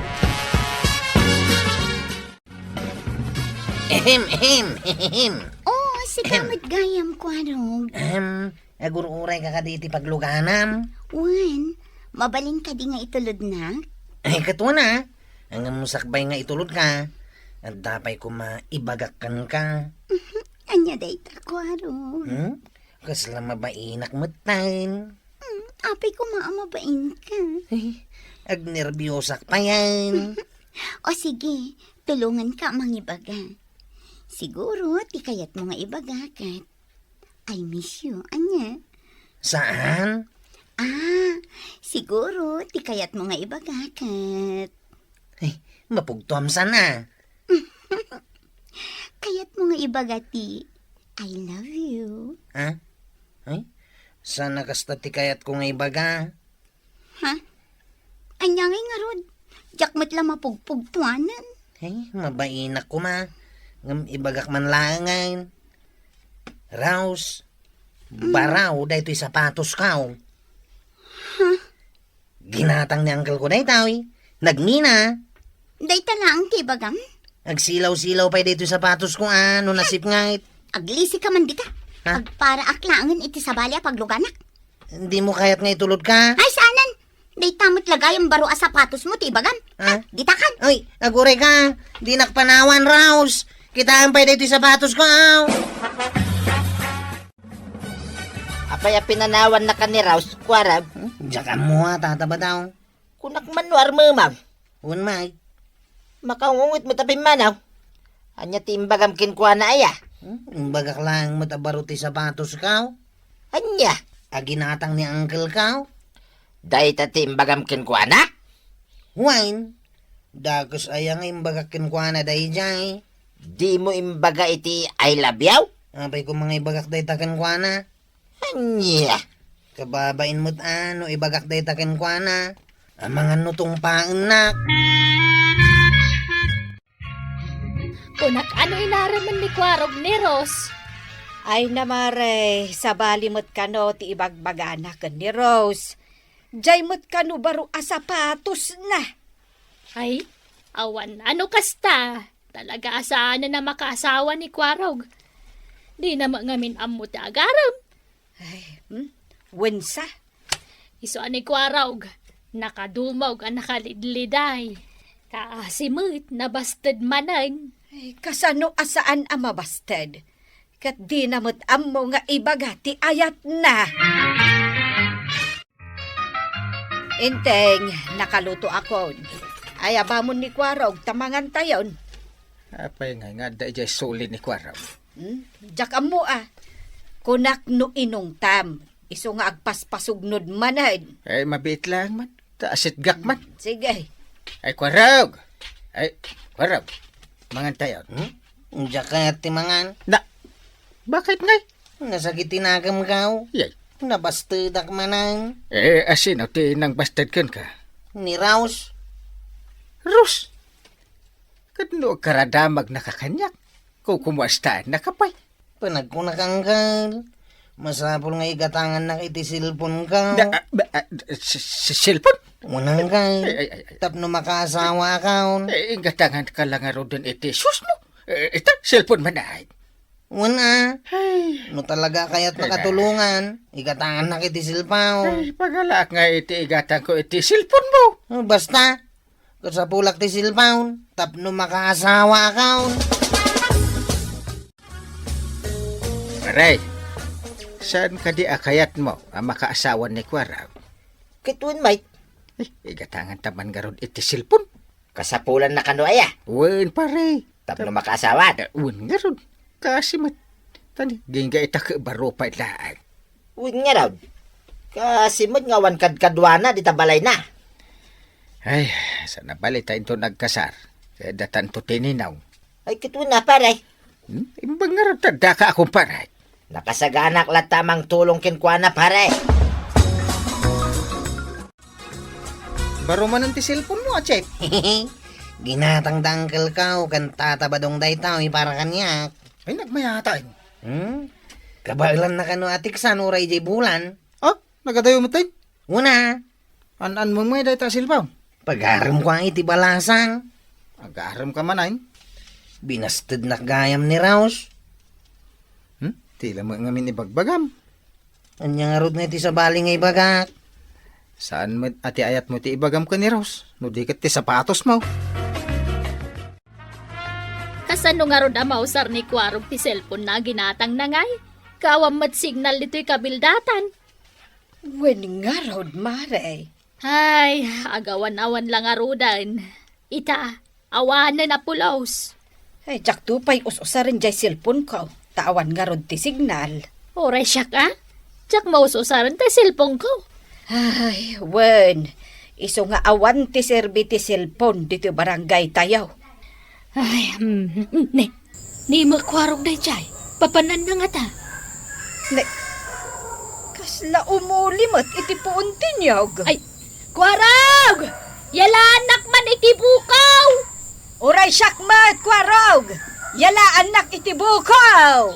Ehem. Oh, si kamot gayam, Kwarog. Agur-uray ka kaditi pagluganam. Wan, mabalin ka di nga itulod na? Ay, katuwa na. Ang musakbay nga itulod ka. At dapay ko maibagakan ka. Anya day ta, Kwarog. Kasla mabainak matain. Apay ko maamabain ka. Agnerbiyosak pa yan. O sige, tulungan ka mangibaga. Siguro, tikayat mo nga ibaga kat. I miss you, anya. Saan? Siguro, tikayat mo nga ibaga kat. Ay, mapugtom sana. Kayat mo nga ibaga ti, I love you. Ha? Ay, sana kasta tikayat ko nga ibaga. Ha? Anyangay nga rod. Jakmat lang mapugpugtuanan. Ay, mabainak ko ma. Ngam ibagak man langayn. Raus, baraw, dahil ito'y sapatos ka. Ginatang ni uncle ko dahil tawi. Nagmina. Day tala ang tibagam. Agsilaw-silaw pa dito sapatos ko ano nasip ngait. Aglisi ka man dita. Ha? Agpara aklangan iti sabalya pagluganak. Hindi mo kayat nga itulod ka. Ay, saanan? Day tamot lagay ang baro a sapatos mo, tibagam. Ha? Ditakan. Ay, aguray ka. Di nakpanawan, Raus. Kitaan pa dito sapatos ko. Apay pinanawan na ka ni Raus, Kwarag. Diyan mo ha, tataba daw. Kunak manuar mamaw. Unmay. Makaungungit mo tapin manaw. Anya timbagam kinkwa na aya. Bagak lang matabaruti sapatos ka. Anya. Aginatang ni uncle ka. Dahil timbagam kinkwa na. Wine. Dagos ayang imbagakin ko na dahi jay. Di mo imbaga iti I love you? Apay ko mga ibagak dahi takin ko na. Anya. Kababain mo't ano, ibagak dahi takin ko na. Ang mga nutong paanak. Kunak ano inaraman ni Kwarog ni Rose? Ay namare, sabali mo't kano ti ibagbagana ka ni Rose. Jay mo't kano baro a sapatos na. Ay, awan, ano kasta? Talaga asaan na makaasawa ni Kwarog. Di na ngamin ammo ti agaram. Wensa? Iso ni Kwarog, Nakadumog ang nakalidliday. Kaasimit, nabasted manan. Ay, kasano asaan ang mabasted? Kat di namot ammo nga ibaga ti ayat na. Inteng, nakaluto ako. Ay, abamon ni Kwarog, tamangan tayon. Apay nga da jay suli ni Kwaraw. Jak amo kunak no inong tam. Iso nga agpaspasugnod manad. Ay mabit lang man. Taasit gak man. Sige. Ay Kwaraw. Ay Kwaraw. Mangan tayo. Diyak kaya timangan. Na. Bakit ngay? Nasakit tinagam kao. Yay. Nabastudak manang. Asin o ti nang bastard kan ka. Ni Raus. Rus. Kadno karadamag nakakanyak. Kung kumuastaan nakapay. Panagkunakangkal. Masapol nga igatangan na iti silpon ka. Silpon? Unang kal. Ay. Tapno makaasawa ka. Gatangan ka lang nga rodon iti sus mo. Ito, silpon man ay. Una. No talaga kaya't nakatulungan. Igatangan na iti silpaw. Ay, pagalak nga iti igatan ko iti silpon mo. Basta. Sa pulak ti silpaw. Tapno makaasawa ka. Aray, saan ka di akayat mo ang makaasawan ni Kwaraw? Kituin, mate. Igatangan taman garod iti silpon. Kasapulan na kano aya. Wen pare. Tapno makaasawan. Wen garod. Kasi mat. Tani, gingga ita baro pa ilaan. Uwin nga raw. Kasi mo't nga wan kadkadwana di tabalay na. Ay, sana balita ito nagkasar. Kaya datan to tininaw. Ay, kituin na, pare. Imbang garod tanda ka akong pare. Nakasaganak la tamang tulong kinkwana, pare. Baro man ang ti cellphone mo, Chep. Ginatang dangkel ka. Kan tatabadong day tao. Para kanyak. Ay, nagmayatan. Kabailan na kano atiksan. Uray jay bulan. Oh, nagadayo mo tayo. Una. An mo may day ta silpaw. Pag-aram ko ang iti balasang. Agaram ka man ay. Binasted na gayam ni Raus. Tila mo ngamin ibagbagam. Anya nga rod na iti sa baling ay bagak. Saan mo ati ayat mo ti ibagam ka ni Rose? No di kat ti sapatos mo. Kasano nga ron amausar ni Kwarog ti cellphone na ginatang nangay? Kawam mat signal dito'y kabildatan. Wen nga raw, mare. Ay, agawan-awan lang arudan. Ita, awanan na pulaos. Ay, jak tupay us-usarin jay silpon ko. Tawan nga raw ti signal. Oray siya ka? Jak maususaran tayo cellphone ko. Ay, wen. Iso nga awan ti serbi ti silpon dito barangay tayaw. Ay, ni Kwarog na jay. Papanan na nga ta. Kasla umulimot iti puon tinyog. Ay, Kwarog! Yala anak man itibukaw! Uray syakmat, Kwarog! Yala anak iti bukaw!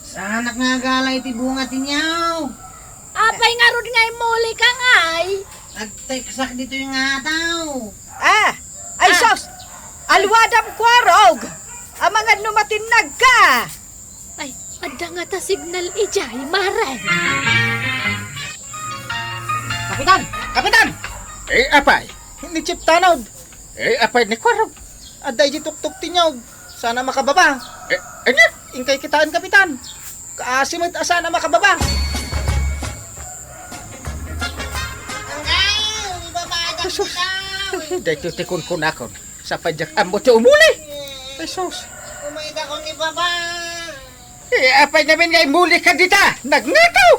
Sa anak nga galay iti bunga tinyaw. Apay nga ron nga muli ka ngay. Nagteksak dito yung nga tao. Ay sos! Alwadam, Kwarog! Amangan numatinag ka! Ay, ada nga ta signal ijay, maray. Kapitan! Kapitan! Apay, hindi chip tanod. Apay ni Kwarog. Aday di tuktok tinyaw. Sana makababa. Ano? Ingkay kitaan, kapitan. Kaasimot sana makababa. Jesus. Dahil tikon ko na ako. Sa padyak ambo ti umuli. Jesus. Umayda ko ni Baba. Apay namin nga imuli ka dita. Nagnataw.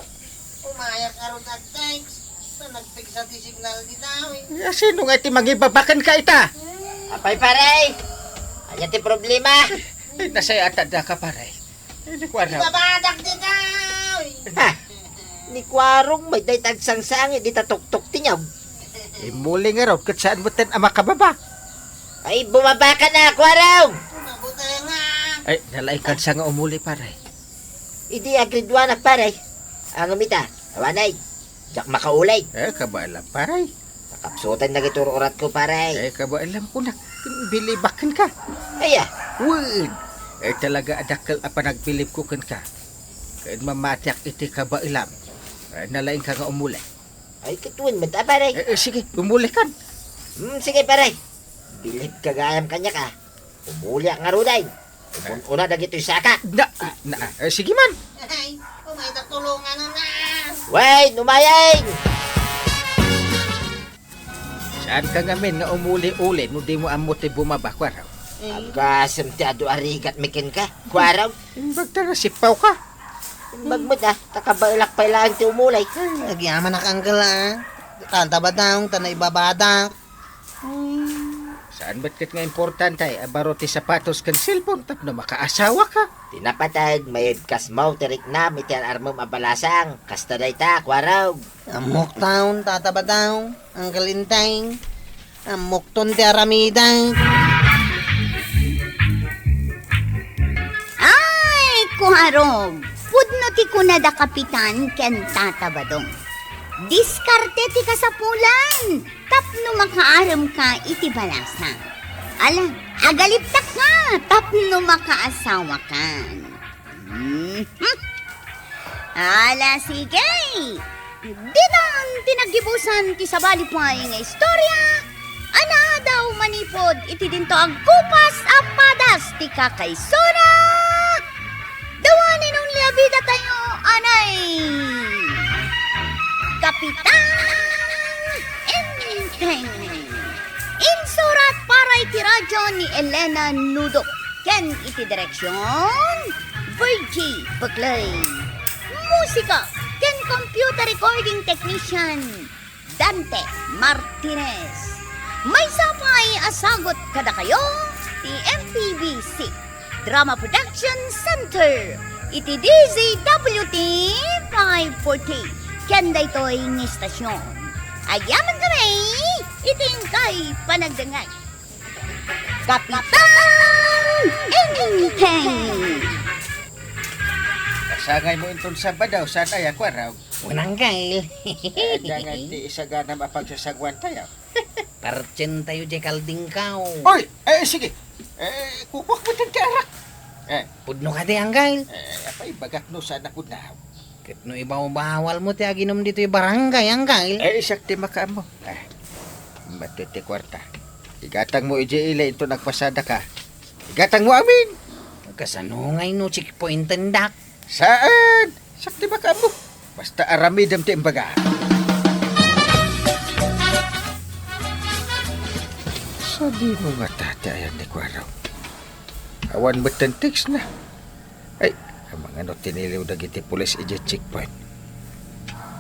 Umayak ka ron at thanks. Nagpigsa ti signal di tao. Sino nga iti magibabakan ka ita? Apay, pare. Anya ti problema. Nasaya atada ka pare. Hindi ko alam. Babadak di tao. Ha? Ni Kwarong may day tagsangsang di tatuktok tinyaw. Imuli nga raw kat saan mo ten ama kababa. Ay, bumaba ka na, Kwarong! Mabuti nga. Ay, nalaikan sa nga umuli pare. Idi agridwanak, pare. Ang umita, awanay. Jak makaulay. Kabaalam pare. Nakapsutan na gituro orat ko, pare. Kabaalam ko na. Bilibakan ka. Aya, Wud. Talaga adakal apa nagbilib ko kan ka. Kaya mamatyak iti kabailam. Nalaing ka nga umuli. Ay, katuan man ta, pare. Sige, umulikan. Sige, pare. Bilib ka gayam kanya ka. Umuli nga ruday. Una na gito'y saka. Sige man. Ay, may natulungan na. Wey, numayay! Saan ka ngamin nga umuli-uli no di mo amote bumaba, Kwaraw? Agkasam ti ado arigat mikin ka. Kwaraw, Bagtara sipaw ka. magmut takabailak pa ilang ti umulay. Nagyaman na kanggal Tantabadang, tanay babadak. Saan ba't kat nga importante ay abaro ti sapatos kan cellphone tap na makaasawa ka? Tinapatad, may kasmaw tirik na, mitian armam abalasang. Kastaday ta, kwaraw. Amok taon, tatabadaw, ang kalintay. Amok ton ti aramidang. Ay, kuharog. Pudno ti kunada kapitan ken tatabadong. Diskarte ti kasapulan. Tapno makaaram ka iti balasang. Ala, agaliptak ka. Tapno makaasawa ka. Ala, sige. Ditan tinagibusan ti sabalipay nga istorya. Ana daw manipod iti dinto ang kupas apadas ti kakaysona. Dawanin ang liabida tayo, anay. Kapitan Enteng. Insurat para iti radyo ni Elena Nudok. Ken iti direksyon Virgie Buklay. Musika ken computer recording technician Dante Martinez. May sapay asagot kada kayo ti MPBC Drama Production Center. Iti DZWT 540. Kanda ito'y ng istasyon. Ayaman kami, itingkay panagdangay. Kapitan Enteng! Kasangay mo inton sa badaw, saan ay Kwaraw? Unang kail. Jangan ti isagana mapagsasagwan tayo. Parchen tayo di kalding kao. Oy, sige. Kupak mo ti arak. Pudno ka di ang kail. Apay bagak no sana po na. Kat no ibaw bawal mo ti aginom dito yung barangay ang kail. Sakti makaam mo. Matiti kwarta. Igatang mo iji ito nagpasada ka. Igatang mo amin. Kasanungay no checkpoint tendak. Saan? Sakti makaam mo. Basta aramidam ti imbaga. Sabi mo nga tatayan ni Kwaraw. Awan ba't ang text na? Ay, ang mga no tiniliw na giti pulis iji checkpoint.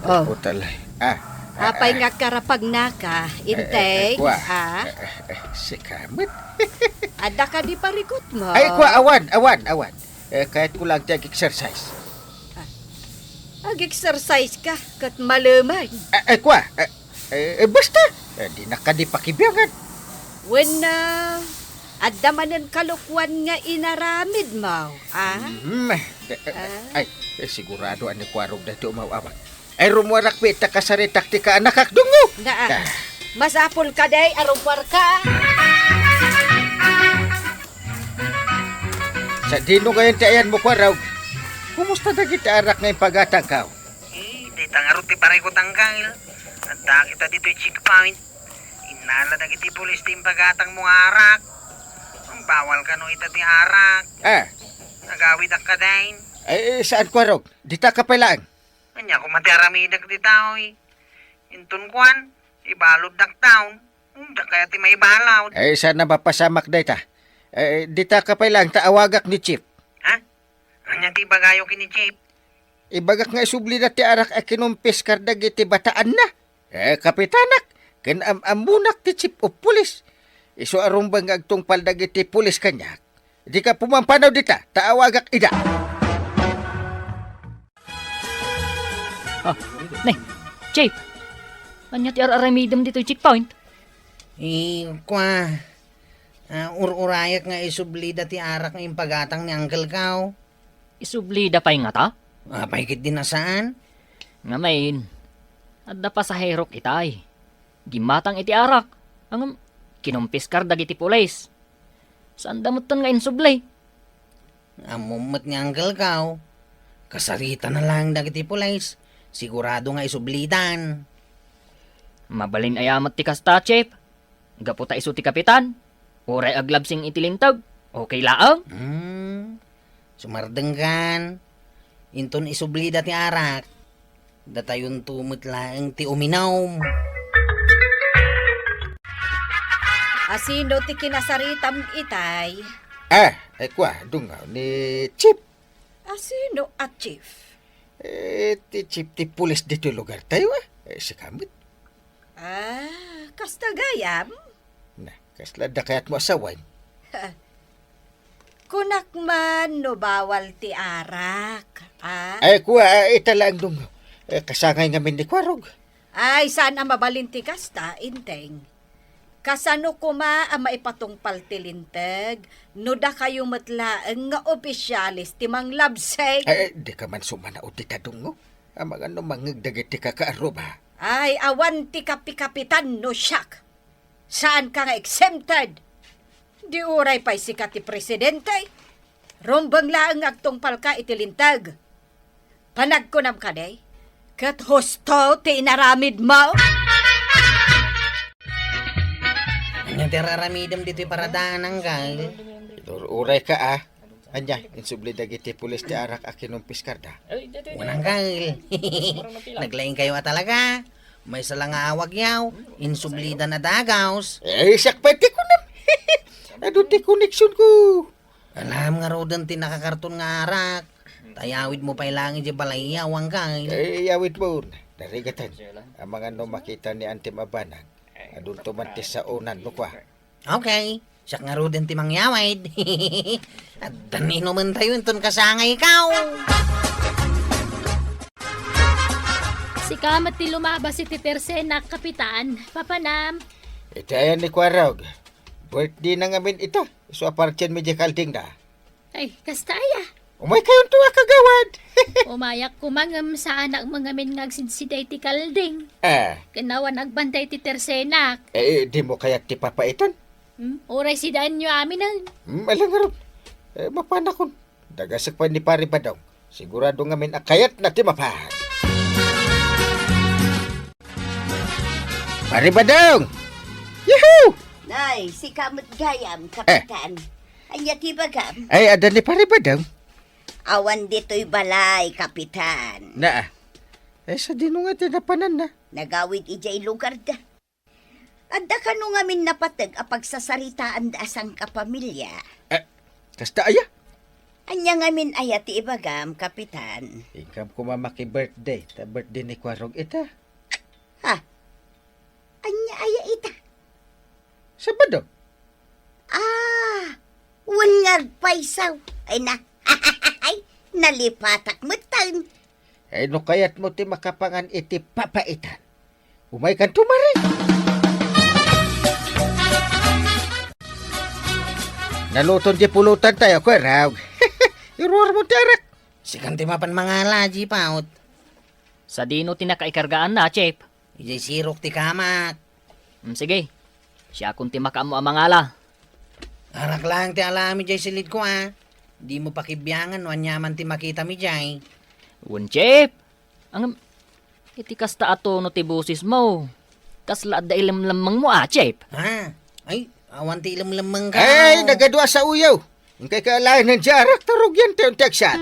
Oh. O talay. Apay nga karapag naka, inteng. Kwa. Si Kamit. Ada ka di parikot mo. Ay, kwa, awan. Kahit ko lang tiyag exercise. Ag-exercise ka, kat malaman. Ay, kwa. Basta. Di na ka di pakibiyangan. When adda manen kalukwan nga inaramid mo, Ay, sigurado ani Kwarog na ito umawawag. Ay, rumuarak pita kasari taktika nakakdungo. Na, masapol ka day, arumwar ka. Sa dino ngayon tayan mo, Kwarog. Kumusta na kita arak ngayong pagatangkaw? Di tangarot ti paray ko tangkail. Anta kita dito yung checkpoint. Inala na kiti pulis ti pagatang mo arak. Ang bawal ka no ita ti arak. Nagawid ak ka dahin. Ay, saan, Kwarog? Dita ka palang. Anya ko matiaramidak di tao eh. Intun kwan, ibalod dak taon. Da kaya ti may balaw. Ay, sana mapasamak na ita. Dita ka palang, taawagak ni Chip. Ha? Anya ti bagayo kini Chip. Ibagak nga isubli na ti arak ay kinumpis kardag iti bataan na. Kapitanak, kinamunak ti Chief of Police. Iso arumbang agtong paldag iti pulis kanyak. Di ka pumampanaw dita, taawagak ida. Nay, Chip. Anya ti araramidam dito checkpoint. Kwa. Ururayak nga isubli dati arak ng pagatang ni Uncle Kao. Isublida pa'y nga ta? Paikit din na saan? Nga main. Adda pa sa herok itay. Gimatang iti arak. Ang kinumpis kardag iti pulis. Saan damutan nga insublay? Amumot ni Uncle Kao. Kasarita na lang dagiti pulis. Sigurado nga isublidan. Mabalin ayamat ti kasta, Chip. Gaputa iso ti kapitan. Uray aglabsing itilintag. Okay laang? Sumardenggan. Inton isublida ti arak. Datayon tumut laeng ti uminaw. Asino ti kinasaritam itay? Ay kwa, dungaw ni Chip. Asino at chief? Ti Chip ti pulis dito lugar tayo si kamit. Kasta gayam? Na, kasla da kayat mo asawan. Kunak man no bawal ti arak. Ay kwa, italang dungaw. Kasangay ngamin ni Kwarog. Ay, saan ang mabalinti kasta, inteng? Kasano kuma ang maipatungpal tilintag, no da kayo matlaang nga opisyalis timang labseg. Di ka man sumanao ti tadungo. Amang ano mangagdagit ti kakaaroba. Ay, awan ti kapitan no siyak. Saan ka nga exempted? Di uray pa'y sikat ti presidente. Rombang laang agtungpal ka itilintag. Panagkunam ka day. Kat husto ti inaramid mo. Anya tiraramidam dito'y paradanang gal. Uray ka Anya, insubli dagiti pulis ti arak akinong piskarda. Wanang gal. Naglaing kayo talaga. May salang awag yaw. Insublida na dagaws. Siyak pa ti ko na. Ano ti koneksyon ko? Alam nga rodan ti nakakarton nga arak. Tayawid mo pa ilangin di balay yawang gal. Yawit mo. Narigatan. Ang mga no makita ni Antim Abanag. Adun tumantis sa unan mo kwa. Okay. Siyak nga rodan ti mangyawid. At danino man tayo inton kasangay ikaw. Si kamat ti lumabas si Titersenak, kapitan. Papanam. Ito ayan ni Kwarog. Birthday na ngamin ito. So apartyan medya kalding na. Ay, kastaya. Umay kayong tuwa kagawad. Umayak kumangam sa anak mga ngagsidsiday ti kalding. Kanawan agbantay ti Tersenak. Di mo kaya ti papaitan? Oray si daan nyo aminan. Alam nga ron. Mapanakon. Dagasak pa ni pari ba daw? Sigurado ngamin akayat na ti mapahan. Pari ba daw? Yahoo! Nay, si kamot gayam, kapitan. Anya ti bagam? Ay, adan ni pari ba daw? Awan dito'y balay, kapitan. Na, sa dino nga tinapanan na. Nagawid ijay lugar da. Adda ka nung amin napatag apag sasaritaan da asang kapamilya. Kasta aya? Anya ngamin ayati ibagam, kapitan. Ikam kumamaki birthday. Ta birthday ni Kwarog ita. Anya aya ita. Sabado. Wangag paisaw. Ay na, ay, nalipatak mo tan. Ay no kayat mo ti makapangan iti papaitan. Umay kan tumari. Naluton di pulutan tayo, Kwarog. Iruar mo tarak. Sikan ti mapan mga laji paut. Sa dino tinakaikargaan na, Chip. Ijay sirok ti kamat. Sige. Siya kung timakaam mo ang mangala. Arak lang ti alami jay silid ko Di mo pakibiyangan o anyaman ti makita mi jay. Chip. Ang iti kasta ato no ti busis mo. Kasla da ilamlamang mo, Chip. Ay, awan ti ilam-lamang ka. Ay, nagadwa sa uyaw. Ang kay kaalahin ng jarak, tarog yan tayong teksyan.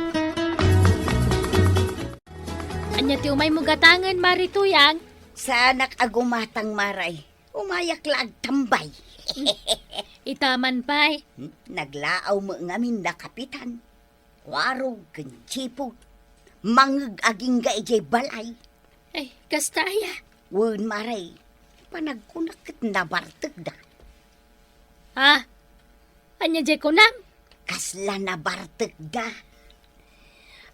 Anya ti umay mo gatangan, Marituyang. Sa anak agumatang maray. Umayak laag tambay. Itaman pa'y. Naglaaw mo ngamin na kapitan. Kwarog, kanchipog. Mangag aging gaijay balay. Ay, kastaya. Wun maray. Panagkunakit na bartag da. Anya jay kunam. Kasla na bartag da.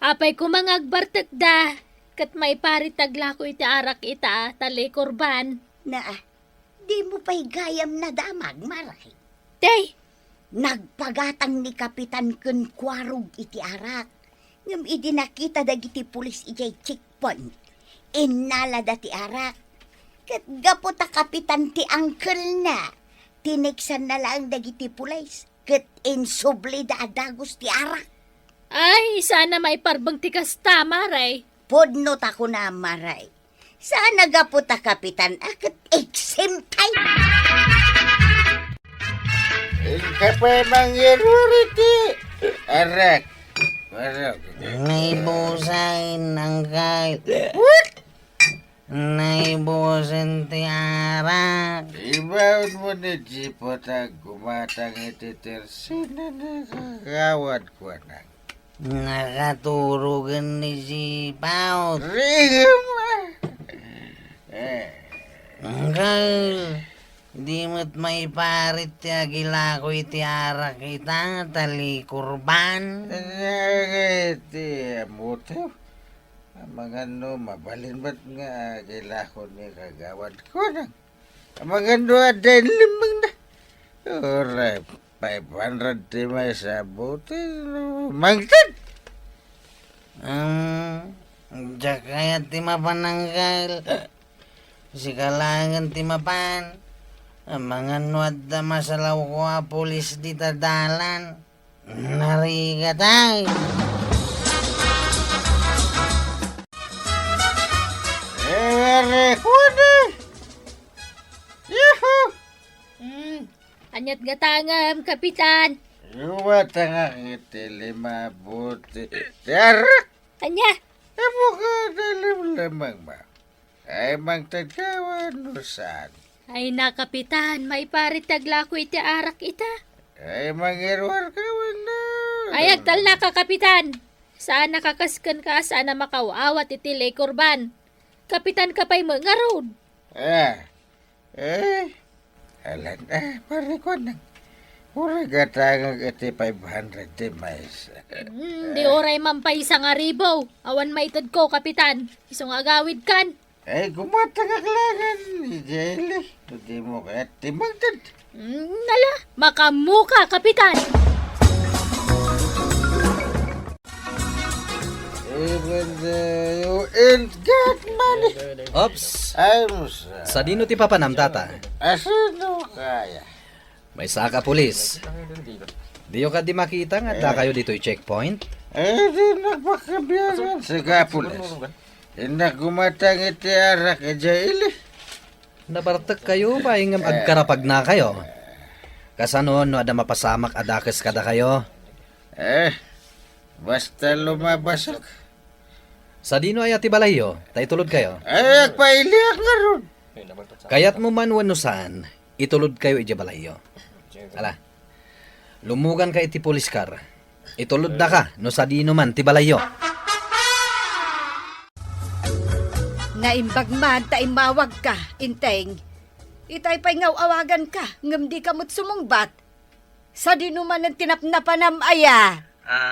Apay kumangagbartag da. Kat may paritagla ko iti arak ita, tali korban. Na, di mo pa'y gayam na damag, maray. Day, Nagpagatang ni Kapitan kun Kwarog iti arak. Ngam idi nakita dagiti pulis ijay checkpoint. Inala dati arak. Kat gapota Kapitan ti angkel na. Tineksan na lang dagiti pulis. Kat insubli da adagos ti arak. ay, sana may parbang tikas tama, ray. Podno tako na maray. Saan nagaputa kapitan akat eksentay? Kapay mangyaruriti. Arak. Arak. Naibusain ang kail. What? Naibusin ti arak. Ibaon mo ni Jipot ang gumatang ititirsin na nakakawad ko na. Nakaturugan ni si Paut. Rigam! Ang kail. Di mo't may parit ti agila ko iti arak kita tali kurban. Iti amuto. Mga no, mabalin ba't nga agila ko ni kagawad ko na. Mga no, aday limang na. Ora, 500 ti may sabuti. Mangkad! Diyak kaya ti mapananggal. Si kalangan ti mapan. Ang mga nuwad na masalaw ko a pulis di tadalan. Narigatay. Kuda! Yuhu! Anyat gatangam, kapitan. Luwata nga ngiti lima buti. Tiarak! Anya, Amo ka dalam-lamang ba? Ay mang tagkawan nusan. ay na kapitan, may parit tagla ko iti arak ita. Ay mangirwar kawan na. Ay agtal na ka, kapitan. Saan nakakaskan ka, saan na makawawat iti lay kurban. Kapitan ka pa'y mga road. Alan pare ko nang. Ura gatangag iti 500 ti mais. Di oray mampay isang aribo. Awan maitad ko, kapitan. Isong agawid kan. Ay gumatang aklangan ni Jelly. Hindi mo kaya timagtad. Nala, makamuka, kapitan. Even you ain't got money. Ops, I'm sa dino ti papanam tata? Asino kaya? May saka pulis. Diyo ka di makita nga da kayo dito'y checkpoint? Ay di nagpakabiyagan sa gapulas. Inak gumatang iti arak e Jelly. Nabartek kayo ba ingam agkarapag na kayo? Kasano no ada mapasamak adakes kada kayo? Basta lumabasok. Sa dino ay ati balayo, tay tulod kayo. Ay agpailiak nga ron. Kayat mo man wano saan, itulod kayo iti balayo. Ala, lumugan ka iti pulis car. Itulod na ka, no sa dino man ti balayo. Naimbag man ta imawag ka, inteng. Itay pa'y ngawawagan ka, ngam di ka mo't sumungbat. Sa dinuman ang tinapnapanam aya.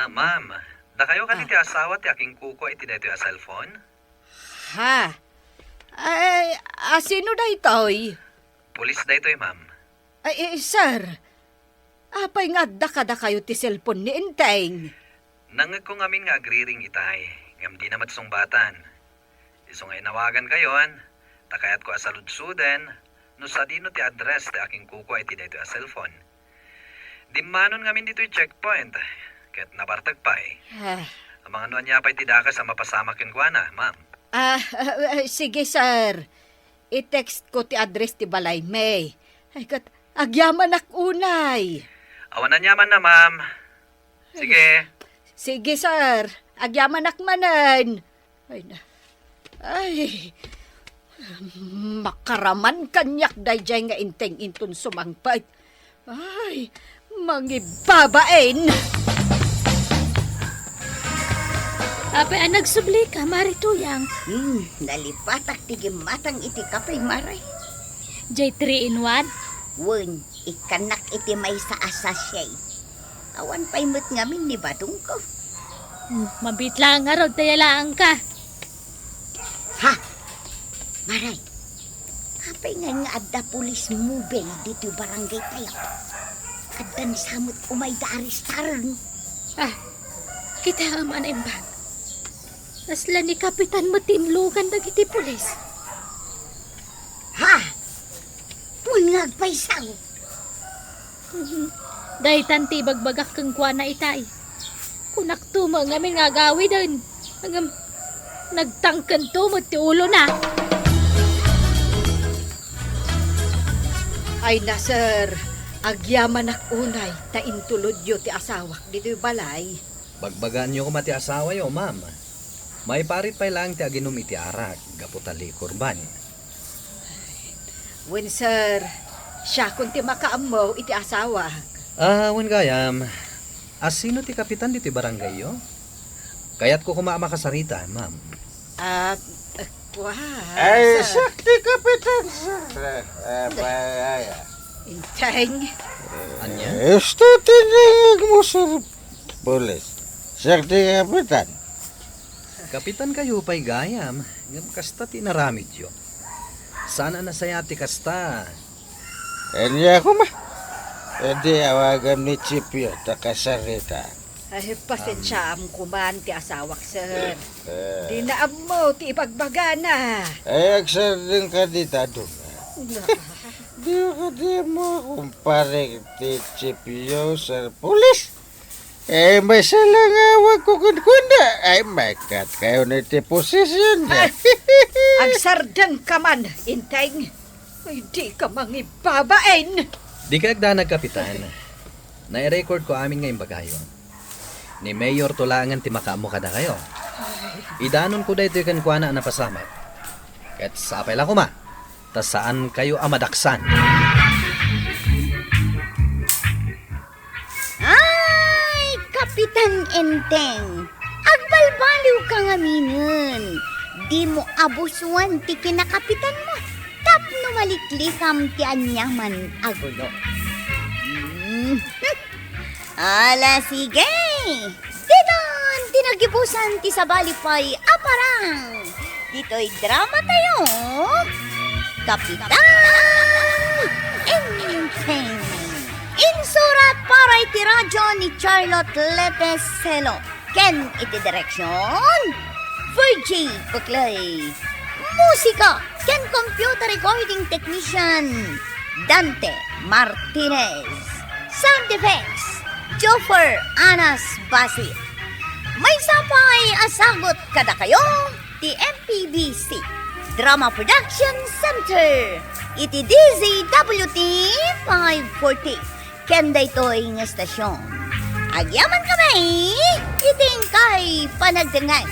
Ma'am, da kayo ka ti asawa ti aking kuko iti dito yung cellphone? Ha? Ay, sino da ito'y? Pulis da ito ma'am. Ay, sir. Apay nga da kayo ti cellphone ni inteng. Nangag ko ngamin nga agriring itay, ngam di namat sungbatan. Iso nga inawagan kayon, takayat ko asaludsuden, no sa dino ti address ti aking kuko iti dito yung cellphone. Dimanon ngamin dito yung checkpoint, kaya't nabartag pa Ang mga nuan niya pa'y tidaka sa mapasamakin ko na, ma'am. Sige, sir. I-text ko ti address ti Balay May. Ay, kat, agyaman ak unay. Awan na niyaman na, ma'am. Sige. Sige, sir. Agyaman ak manan. Ay, makaraman kanyak dayjay nga inteng intun sumangpad. Ay, mangibabain. Apay nagsubli ka, Marituyang. Nalipatak tigimatang iti kapay maray. Jay 3-in-1. Wen, ikanak iti may sa asasyay. Awan pa'y mo't ngamin ni Badong ko. Mabitla nga raw, tayalaan ka. Ha? Maray, kapay nga adda pulis mubel dito barangay tayo. Addan samot umay da aristaran. Kita man imbag. Nasla ni kapitan mo tinlugan dagiti pulis. Ha? Mungag paisaw. Dahi tanti bagbagak kang kwa na itay. Kunak tumo ngamin nga gawi din. Hanggang nagtangkan tumo ti ulo na. Ay na, sir. Agyaman ak unay, ta intulod yo ti asawak dito'y balay. Bagbagaan nyo ko mati asawa yo, ma'am. May parit pa lang ti aginom iti arak, gaputali kurban. Wen, sir, siya kung ti makaamaw iti asawa. Wen gayam, asino ti kapitan dito barangay yo? Kayat ko kumaama kasarita, ma'am. Ay, sir. sakti kapitan, sir. Inteng. Anya? Esto tinigag mo, sir. Pulis. Sakti kapitan. Kapitan kayo pa'y gayam, ngam kasta ti naramid yo. Sana nasayati kasta. Enya ko ma. Edi awagan ni Chipyo, takasarita. Ay, pasensya am kuman ti asawak, sir. Di na mo ti ipagbagana. Ay, agsarding ka ditado. Di ka di mo kumpare ti Chipyo, sir. Pulis. May salang awag ko kunda. Ay, makat kayo na ti posisyon niya. Ang sardang kaman, inteng. Ay, di ka mangibabain. Di ka agdanag, kapitan. Na-record ko amin ngayong bagayo. Ni Mayor Tulangan ti makaamo kada kayo. Idanon ko dahito yung kankwana na pasamat. Kat sapay lang ko ma. Tas saan kayo amadaksan? Ay, Kapitan Enteng. Agbalbaliw ka nga minun. Di mo abusuan ti kinakapitan mo. Tapno maliklikam ti anyaman agulo. Ala, sige. Didon, tinagibusan ti sabalipay aparang. Dito'y drama tayo. Kapitan Enteng. Insurat para iti radyo ni Charlotte Leteselo. Ken iti direksyon Virgie Buklay. Musika ken computer recording technician Dante Martinez. Sound effects Joffer Anas Basit. May sapay asagot kada kayo ti MPBC Drama Production Center. Iti DZWT 540. Ken daytoy nga estasyon. Agyaman kami, iting kay panagdengay.